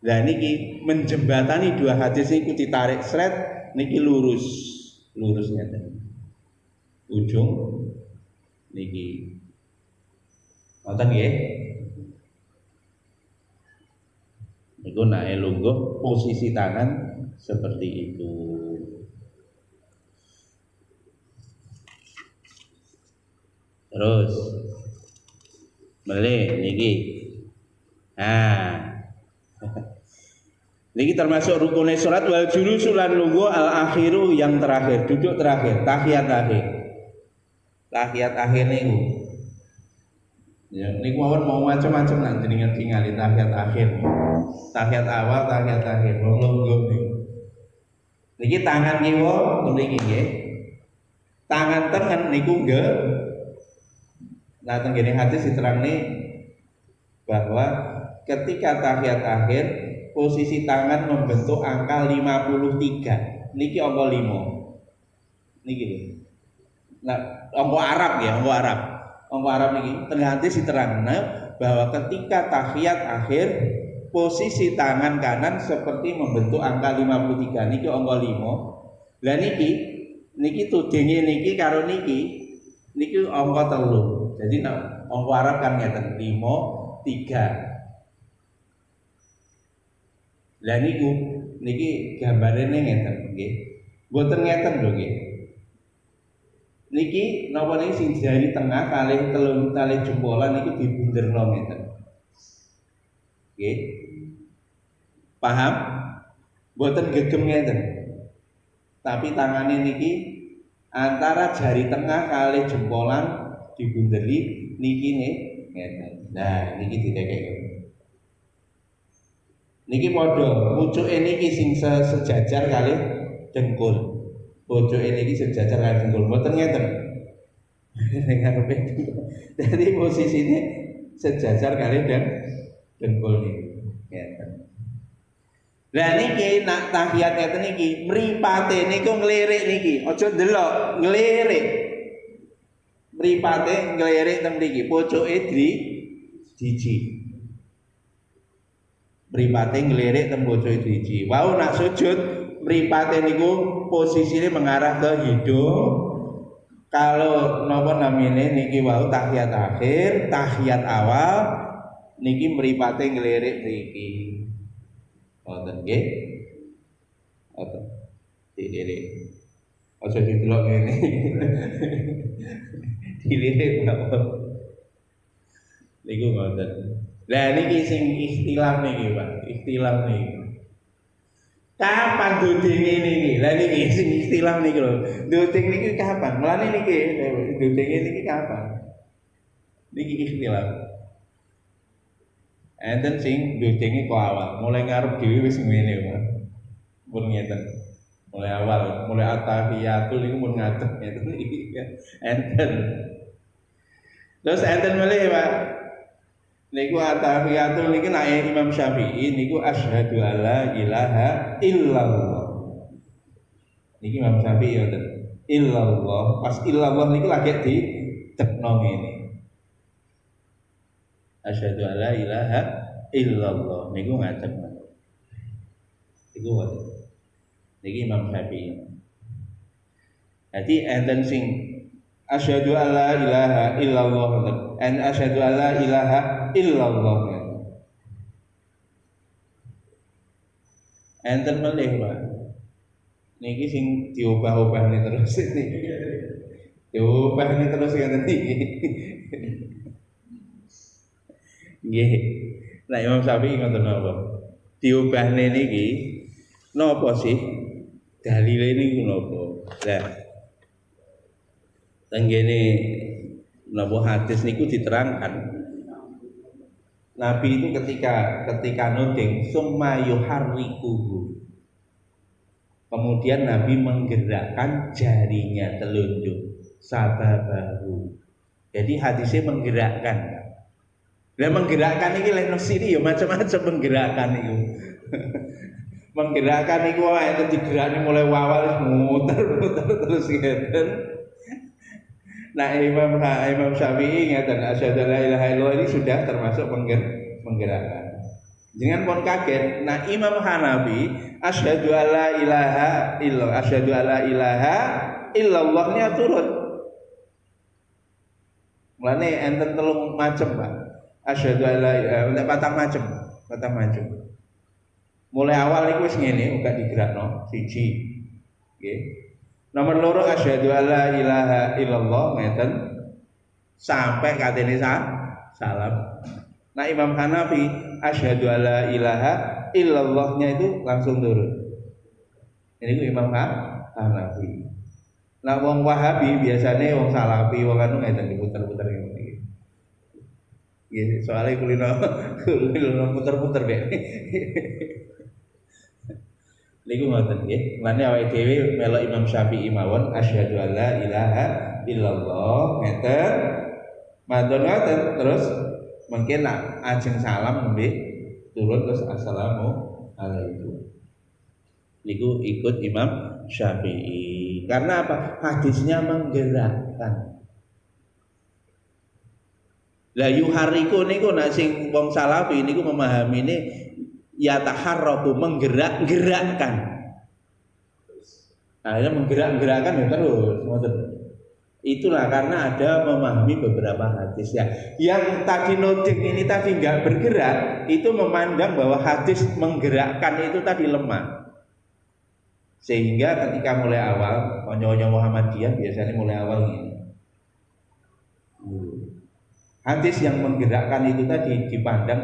Lah niki menjembatani dua hadis niku ditarik sret niki lurus ngeten. Ujung niki ngoten nggih. Iku naik lungguh posisi tangan seperti itu. Terus boleh niki. Nah, niki termasuk rukunnya sholat wal julusu lan lungguh al akhiru yang terakhir, duduk terakhir, tahiyat akhir. Tahiyat akhir niku. Ya, niku mau macam-macam nanti dengan tingali tahiyat akhir. Tahiyat awal, tahiyat akhir. Lungguh niku. Niki tangan kiwa mriki nggih. Tangan tengen niku nggih. Nah, tenggene hadis diterangni bahwa ketika tahiyat akhir posisi tangan membentuk angka 53. Niki angka 5. Niki lho. Nah, angka Arab ya, angka Arab. Angka Arab niki tengah hadis diterangna bahwa ketika tahiyat akhir posisi tangan kanan seperti membentuk angka 53. Niki angka 5. Lah niki tudinge niki karo niki angka 3. Jadi angka Arab kan ngeten 5 3. Lah niki gambarene ngeten nggih. Mboten ngeten lho nggih. Niki napa niki sing jari tengah kalih telung tali jempolan niku dibunderno ngeten. Nggih. Paham? Mboten gegem ngeten. Tapi tangane niki antara jari tengah kalih jempolan dibunderi niki nih ngeten. Nah, niki didekek. Niki padha pucuke niki sing sejajar kalih dengkul. Pucuke niki sejajar kalih dengkul. Mboten ngeten. Ning ngarepe. Dadi posisine sejajar kalih dengkul niki. Ngeten. Lah niki nak tahiyat ngeten niki mripate niku nglirik niki. Aja ndelok, nglirik. Mripate nglirik teng mriki, pucuke driji. Mripate nglirik teng pucuke driji. Wau nak sujud mripate niku posisine mengarah ke hidung. Kalau napa namine niki wau tahiyat akhir, tahiyat awal niki mripate nglirik mriki. Wonten nggih. Wonten. Dilirik. Aja didelok ngene. Dilirik napa? Niku ngoten. Lah niki sing ikhtilaf niki, Pak. Ikhtilaf niki. Kapan dudinge niki? Lah niki sing ikhtilaf niki lho. Duding niki kapan? Mulane niki dudinge niki kapan? Niki ikhtilaf. Enten sing dudinge kok awal, mulai ngarep dhewe wis ngene, Pak. Pun ngeten. Mulai awal, mulai at-tahiyatul niku mun ngadeg ngeten iki. Enten. Terus enten malih, Pak. Niku at-tahiyatul niki nek Imam Syafi'i niku asyhadu alla ilaha illallah. Niki Imam Syafi'i ngoten. Illallah, pas illallah niku lagi di tekno ngene. Asyhadu alla ilaha illallah niku ngaten. Niku ngoten. Niki Imam Syafi'i. Jadi enten sing asyhadu alla ilaha illallah ngoten. Asyhadu alla ilaha illallah. Enten melih, Pak. Niki sing diubah-ubahne terus niki. Diubahne terus ngoten niki. Nggih. Nah, Imam Syafi'i ngoten napa? Diubahne niki napa sih? Dalile niku napa? Lah. Tenggene napa hadis niku diterangkan Nabi itu ketika nuding summa yuharrikuhu. Kemudian Nabi menggerakkan jarinya telunjuk sababahu. Jadi hadisnya menggerakkan. Lah menggerakkan iki lek sini ya macam-macam menggerakkan itu. Menggerakkan iku itu digerakne mulai awal muter terus ngeten. Nah Imam Syafi'i ngeten asyhadu la ilaha illallah ini sudah termasuk menggerakkan. Jangan pun kaget. Nah Imam Hanafi asyhadu alla ilaha illallah, asyhadu alla ilaha illallahnya turun. Mulane enten telung macem, Pak. Asyhadu alla ilaha patang macem. Mulai awal niku wis ngene uga digerakno siji. Nggih. Nomor loro asyhadu alla ilaha illallah ngeten sampai katene salam. Nah Imam Hanafi asyhadu alla ilaha illallahnya itu langsung turun. Ini ku Imam Hanafi. Nah wong Wahabi biasanya wong Salafi wong anu ngeten diputer-puter ngene. Nggih, soalnya kulino puter-puter mek. Niku ngoten nggih. Mulane awake dhewe melok Imam Syafi'i mawon asyhadu alla ilaha illallah ngeten. Matur ngoten terus mungkin nak ajeng salam nembe turun terus assalamualaikum. Niku ikut Imam Syafi'i. Karena apa? Hadisnya menggerakkan. La yuhariku niku nak sing wong Salafi niku memahami ini yataharraku menggerak-gerakkan. Akhirnya menggerak-gerakkan ya terus. Itulah karena ada memahami beberapa hadis ya. Yang tadi noding ini tadi nggak bergerak, itu memandang bahwa hadis menggerakkan itu tadi lemah. Sehingga ketika mulai awal, konyo-konyo Muhammadiyah biasanya mulai awal ini. Hadis yang menggerakkan itu tadi dipandang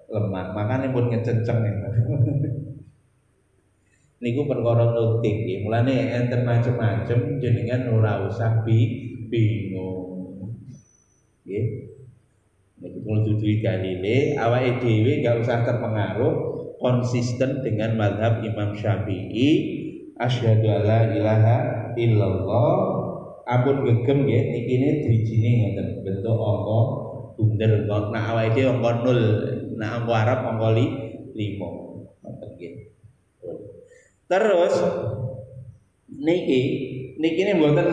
lemah, makanya pun ngecenceng ya. Niku perkara nutik nggih. Mulane enten macem-macem jenengan ora usah bingung. Nggih. Nek kudu duwe dalile, awake dhewe enggak usah terpengaruh, konsisten dengan mazhab Imam Syafi'i, asyhadu alla ilaha illallah. Ampun gegem nggih nikine drijine ngoten, bentuk angka bunder kok nek awake dhewe angka 0, nek angka Arab angka 5. Ngoten nggih. Terus niki mboten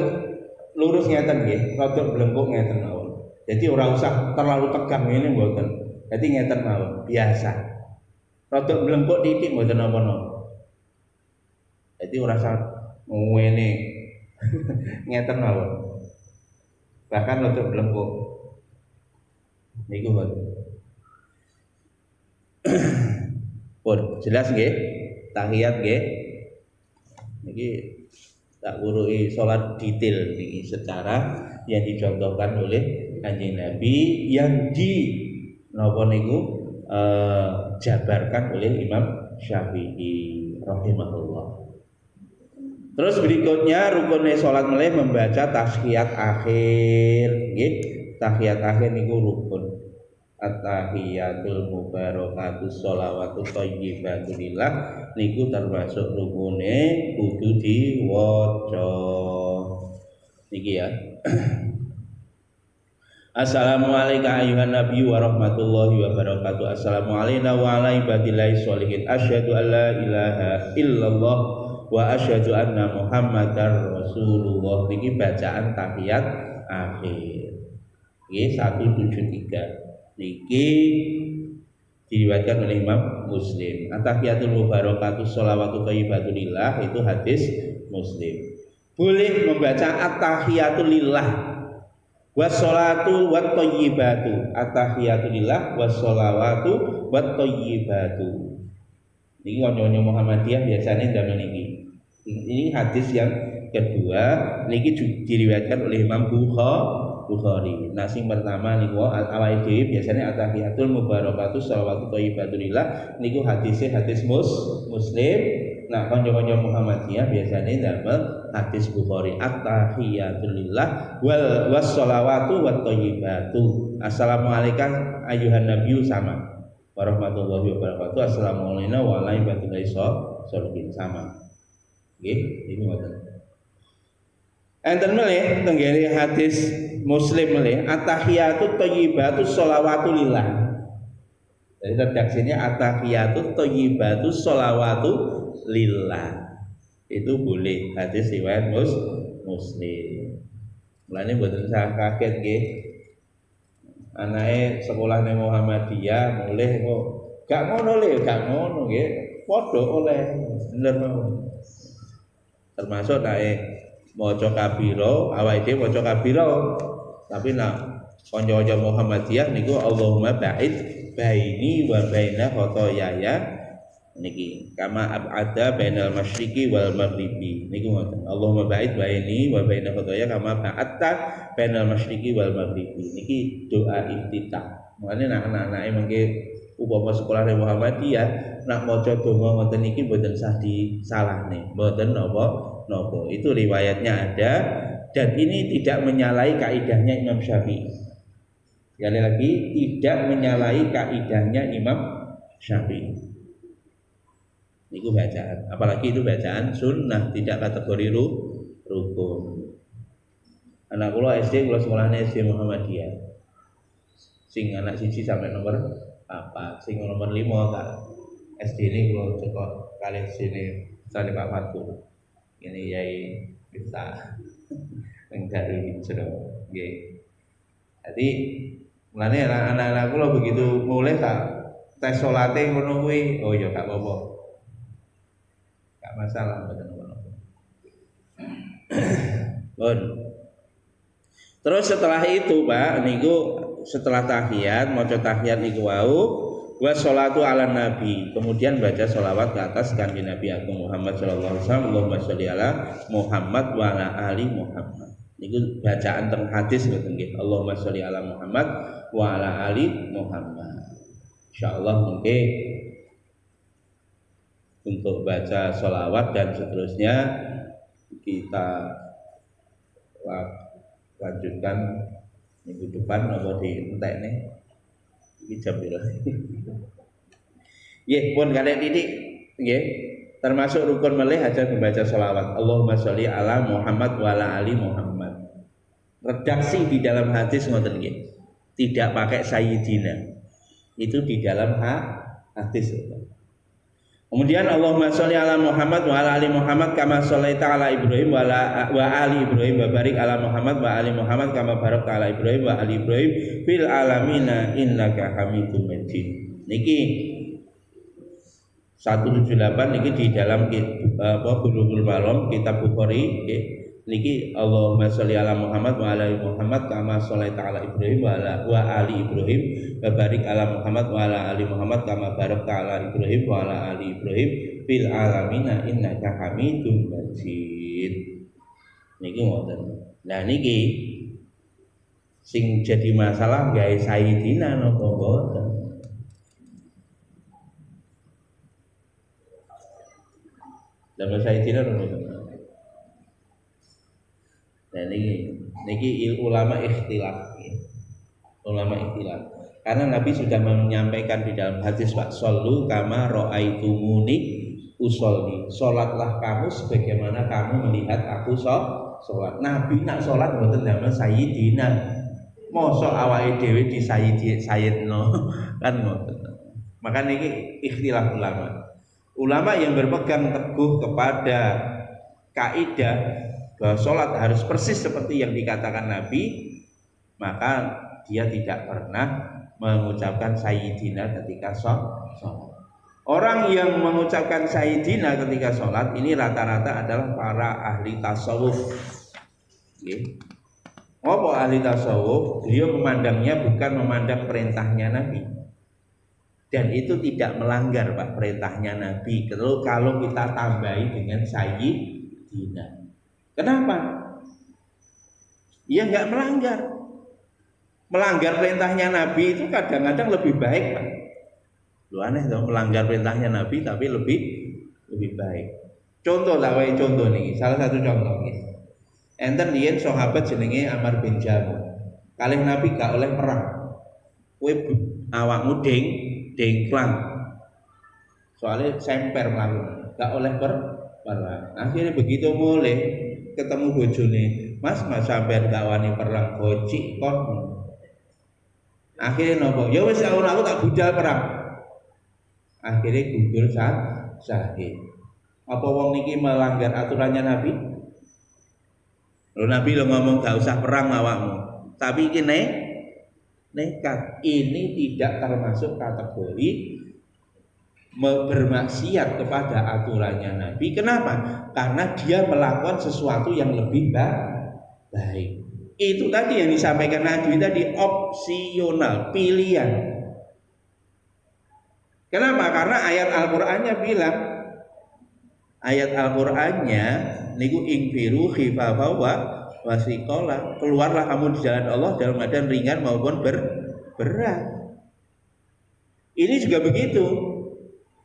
lurus ngeten nggih, rada blengkuk ngeten mawon. Jadi ora usah terlalu tegang ngene mboten. Jadi ngeten mawon, biasa. Rada blengkuk titik mboten napa-napa. Jadi ora usah ngene. Ngeten mawon. Bahkan rada blengkuk. Niku mboten. Pun jelas nggih? Tahiyat nggih. Niki tak urui salat detail niki secara yang dicontohkan oleh Kanjeng Nabi yang napa niku jabarkan oleh Imam Syafi'i rahimahullah. Terus berikutnya rukunnya salat mulai membaca tahiyat akhir nggih. Tahiyat akhir niku rukun. At-tahiyatul mubarakatus sholawatu thayyibatu lillah niku termasuk rukune kudu diwaca niki ya. Assalamualaikum ayuhan nabi wa rahmatullahi wa barakatuh. Assalamualaikum wa ala ibadillahi sholihin. Asyhadu an la ilaha illallah wa asyhadu anna muhammadar rasulullah. Niki bacaan tahiyat akhir. Nggih 173. Niki diriwayatkan oleh Imam Muslim. At-tahiyatul mubarakatuh sholawatu thayyibatu lillah itu hadis Muslim. Boleh membaca at-tahiyatul lillah wassalatu wat thayyibatu. At-tahiyatul lillah wassalawatu wat thayyibatu. Niki kanca-kanca Muhammadiyah biasanya ndamel niki. Ini hadis yang kedua niki diriwayatkan oleh Imam Bukhari. Nah sing pertama niku awake dhewe biasanya at-tahiyatul mubarakatuh sholawatu thayyibatu lillah niku hadis Muslim. Nah kanca-kanca Muhammadiyah biasanya damel hadis Bukhari at-tahiyatul lillah wassalawatu wat thayyibatu. Assalamualaikum ayuhan nabiyyu sama warahmatullahi wabarakatuh. Assalamualaikum wa ala ibadillahi sholihin sama. Nggih, iki ngoten. Enten melih tenggene hadis Muslim melih at-tahiyatut thayyibatu sholawatu lillah. Jadi redaksinya at-tahiyatut thayyibatu sholawatu lillah. Itu boleh hadis riwayat Muslim. Mulane mboten usah kaget nggih. Anake sekolah ning Muhammadiyah mulih kok gak ngono le, gak ngono nggih. Padha oleh bener mawon. Termasuk naik maca kabira, awake dhewe maca kabira. Tapi nak kanca-kanca Muhammadiyah niku Allahumma ba'id baini wa baina khotoyaya niki kama ab'ada bainal masyriqi wal maghribi niku ngoten Allahumma ba'id baini wa baina khotoya kama ba'atta bainal masyriqi wal maghribi niki doa iftitah. Mulane anak-anake mengke upama sekolah Muhammadiyah nak maca donga ngoten niki mboten sah disalahne mboten napa itu riwayatnya ada dan ini tidak menyalahi kaidahnya Imam Syafi'i. Sekali lagi tidak menyalahi kaidahnya Imam Syafi'i. Itu bacaan, apalagi itu bacaan sunnah, tidak kategori rukun. Anak kula SD, kula sekolahnya SD Muhammadiyah. Sing anak siji sampai nomor 4, sing nomor 5 tak SD ini kula cekok kali sini sale Pak Fatur. Ini Yai bisa yang dari Jero. Nggih. Jadi mulane anak-anak kula begitu mulai tak tes salate ngono kuwi, oh ya gak apa-apa. Masalah bon. Terus setelah itu Pak niku setelah tahiyat maca tahiyat niku wau wa sholatu ala nabi kemudian baca sholawat ke atas kanjeng Nabi Agung Muhammad sallallahu alaihi wasallam Allahumma sholli ala Muhammad wa ala ali Muhammad niku bacaan teng hadis ngoten nggih Allahumma sholli ala Muhammad wa ala ali Muhammad insyaallah mungkin untuk baca sholawat dan seterusnya kita lanjutkan minggu depan atau di entek nih ini jam berapa? Ya pun kalian ini ya termasuk rukun melih aja membaca sholawat Allahumma sholli ala Muhammad wa ala ali Muhammad. Redaksi di dalam hadis ngoten nggih tidak pakai sayyidina itu di dalam hadis. Kemudian Allahumma sholli ala Muhammad wa ala ali Muhammad kama sholaita ala Ibrahim wa ali Ibrahim wa barik ala Muhammad wa ali Muhammad kama barakta ala Ibrahim wa ali Ibrahim fil alamina innaka Hamidum Majid. Niki 178 niki di dalam Bulughul Maram kitab Bukhari niki Allahumma sholli ala Muhammad wa ala ali Muhammad kama sholaita ala Ibrahim wa ali Ibrahim wa barik ala Muhammad wa ala ali Muhammad kama barakta ala Ibrahim wa ala ali Ibrahim fil alamina innaka Hamidum Majid. Niki ngoten. Nah niki sing jadi masalah gawe sayyidina napa mboten. Dalam sayyidina napa nah niki ulama ikhtilaf karena Nabi sudah menyampaikan di dalam hadis Pak sallu kama raaitumuni usolli salatlah kamu sebagaimana kamu melihat aku salat. Nabi nak salat mboten damel sayyidina mosok awake dhewe di sayyidno kan ngoten. Maka niki ikhtilaf ulama yang berpegang teguh kepada kaidah bahwa sholat harus persis seperti yang dikatakan Nabi, maka dia tidak pernah mengucapkan sayyidina ketika sholat. Orang yang mengucapkan sayyidina ketika sholat ini rata-rata adalah para ahli tasawuf. Apa ahli tasawuf? Beliau memandangnya bukan memandang perintahnya Nabi, dan itu tidak melanggar Pak perintahnya Nabi. Kalau kita tambahi dengan sayyidina. Kenapa? Ya nggak melanggar. Melanggar perintahnya Nabi itu kadang-kadang lebih baik, Pak. Lu aneh dong melanggar perintahnya Nabi tapi lebih baik. Contoh lah, contoh nih. Salah satu contoh nih. Enten liyen sahabat jenenge Amr bin Jamuh. Kalih Nabi gak oleh perang. Kowe awakmu dengklang. Soalnya semper mlaku, gak oleh perang. Akhirnya begitu mulai ketemu bojone, Mas sampean gak wani perang bocik kon. Akhirnya nopo? Ya wis aku tak budal perang. Akhirnya gugur syahid. Apa wong niki melanggar aturannya Nabi? Lho Nabi lo ngomong gak usah perang awakmu. Tapi iki nekat. Ini tidak termasuk kategori bermaksiat kepada aturannya Nabi. Kenapa? Karena dia melakukan sesuatu yang lebih baik. Itu tadi yang disampaikan Nabi tadi, opsional, pilihan. Kenapa? Karena ayat Al-Qur'annya bilang, ayat Al-Qur'annya niku ingfiru khifafa wa wasiqala, keluarlah kamu di jalan Allah dalam keadaan ringan maupun berat. Ini juga begitu.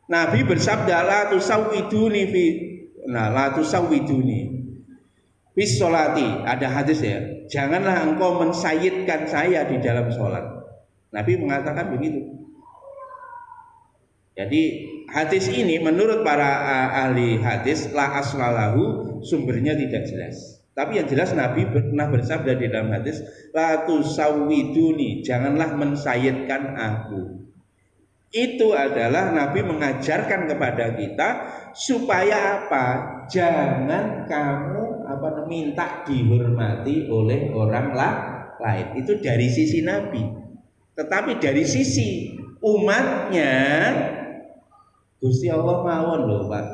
Nabi bersabda la tusawwiduni fi la tusawwiduni bis sholati, ada hadis ya, janganlah engkau mensayidkan saya di dalam sholat. Nabi mengatakan begitu. Jadi hadis ini menurut para ahli hadis la aslalahu, sumbernya tidak jelas. Tapi yang jelas Nabi pernah bersabda di dalam hadis la tusawwiduni, janganlah mensayidkan aku. Itu adalah Nabi mengajarkan kepada kita supaya apa? Jangan kamu minta dihormati oleh orang lain. Itu dari sisi Nabi. Tetapi dari sisi umatnya, Gusti Allah mawon lho Pak,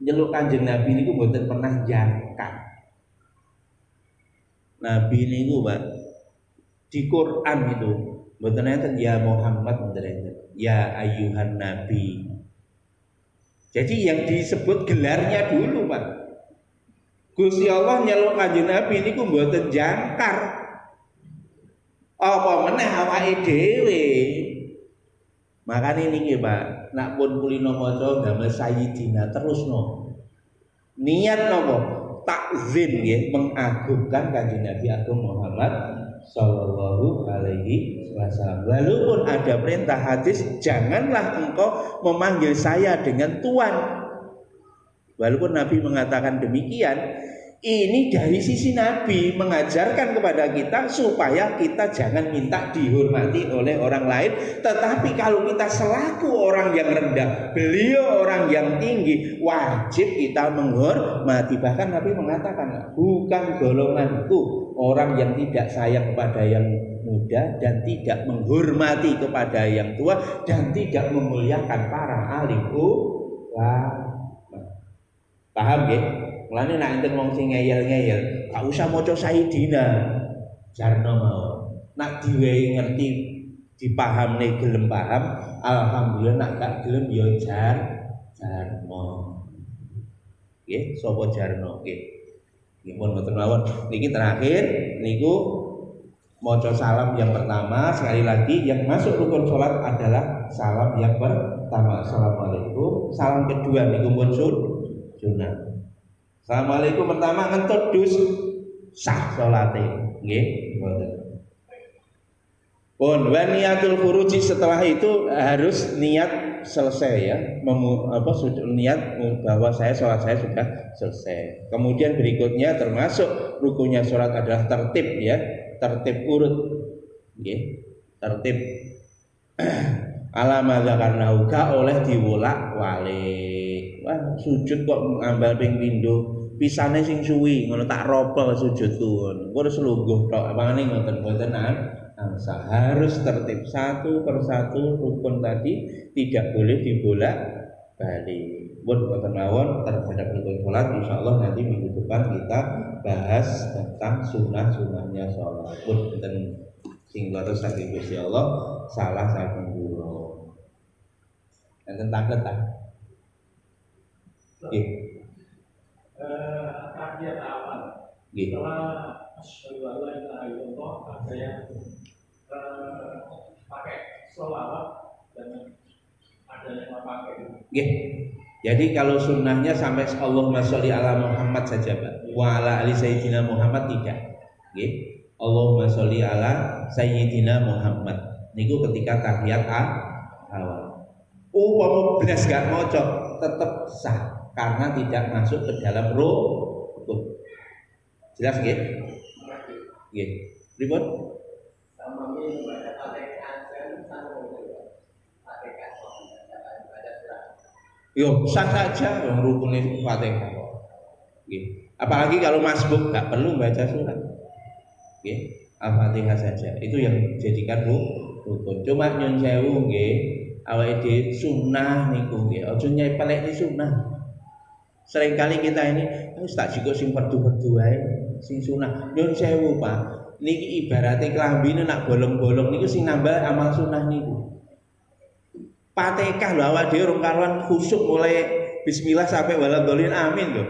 nyeluk Kanjeng Nabi niku mboten pernah jangka. Nabi niku Pak di Quran itu mboten enten ya Muhammad, mboten enten ya ayyuhan nabi. Jadi yang disebut gelarnya dulu Pak. Gusti Allah nyeluk Kanjeng Nabi niku mboten jangkar. Apa meneh awake dhewe. Makane niki Pak, nak pun kulino maca damel sayyidina terusno. Niat napa? Takzim nggih, mengagungkan Kanjeng Nabi Agung Muhammad sallallahu alaihi wasallam. Walaupun ada perintah hadis, janganlah engkau memanggil saya dengan tuan. Walaupun Nabi mengatakan demikian, ini dari sisi Nabi mengajarkan kepada kita supaya kita jangan minta dihormati oleh orang lain. Tetapi kalau kita selaku orang yang rendah, beliau orang yang tinggi, wajib kita menghormati. Bahkan Nabi mengatakan, bukan golonganku orang yang tidak sayang kepada yang muda dan tidak menghormati kepada yang tua dan tidak memuliakan para alim ulama. Paham ya? Mulane nek enten wong sing ngeyel-ngeyel, gak usah maca Sayyidina. Jarno mau. Nak diwehi ngerti dipahamne gelem paham, alhamdulillah. Nak gak gelem ya jarno. Nggih, sapa jarno nggih. Nggih pun mboten mawon. Niki terakhir niku maca salam yang pertama. Sekali lagi yang masuk rukun salat adalah salam yang pertama. Assalamualaikum. Salam kedua niku pun sunah. Assalamualaikum pertama ngentut dus sah salate nggih mboten. Pun wa niatul khuruji, setelah itu harus niat selesai ya, niat bahwa sholat saya sudah selesai. Kemudian berikutnya termasuk rukunnya sholat adalah tertib ya, tertib urut nggih, tertib alama zakarnahu ka oleh diwolak-walik. Wah, sujud kok ngambal ping pindho, pisane sing suwi ngono tak ropel sujud tuwun. Engko wis lungguh tok mangane ngoten-ngoten harus tertib satu persatu rukun tadi, tidak boleh dibolak-balik. Pun mawon terhadap rukun salat insyaallah nanti minggu depan kita bahas tentang sunah-sunahnya salat. Pun enten sing leres saking Gusti Allah, salah saking kula. Enten taklet ta? Nggih. Tahiyat awal. Nggih. Setelah asyhadu an la ilaha illallah, saya pakai sholawat dan ada yang pakai. Nggih. Jadi kalau sunnahnya sampai Allahumma sholli ala Muhammad saja, Pak. Wa ala ali sayyidina Muhammad tidak. Nggih. Allahumma sholli ala sayyidina Muhammad. Niku ketika tahiyat awal. Umpama blas gak maca tetap sah karena tidak masuk ke dalam rukun. Jelas nggih? Nggih. Pripun? Sama ini membaca Fatihah dan Fatihah baca surat. Yo, sah saja yang rukun Fatihah. Nggih. Apalagi kalau masbuk gak perlu baca surat. Nggih. Al-Fatihah saja. Itu yang dijadikan rukun. Cuma nyun sewu nggih, awake dhewe sunah niku nggih. Aja nyepelekne sunah. Seringkali kita ini wis tak jiko sing perdu-perdu wae, sing sunah. Nyun sewu, Pak. Niki ibarate klambine nak bolong-bolong niku sing nambah amal sunah niku. Fatihah lho awak dhewe urung karuan khusyuk mulai bismillah sampai waladhdallin amin lho.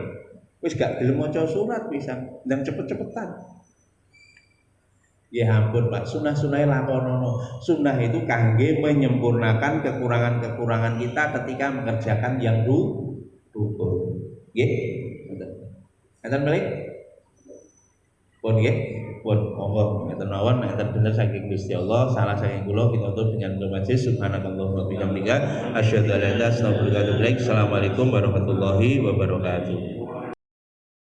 Wis gak gelem maca surat pisan, ndang cepet-cepetan. Ya ampun Pak, sunah-sunah lakonono. Sunnah itu kangge menyempurnakan kekurangan-kekurangan kita ketika mengerjakan yang rukun. Nggih. Ngoten balik. Pun nggih. Pun monggo ngeten mawon ngeten bener saking Gusti Allah, salah saking kula kita tutup dengan doa majlis subhanakallahumma wa bihamdika asyhadu an la ilaha illa anta astaghfiruka wa atubu ilaik. Assalamualaikum warahmatullahi wabarakatuh.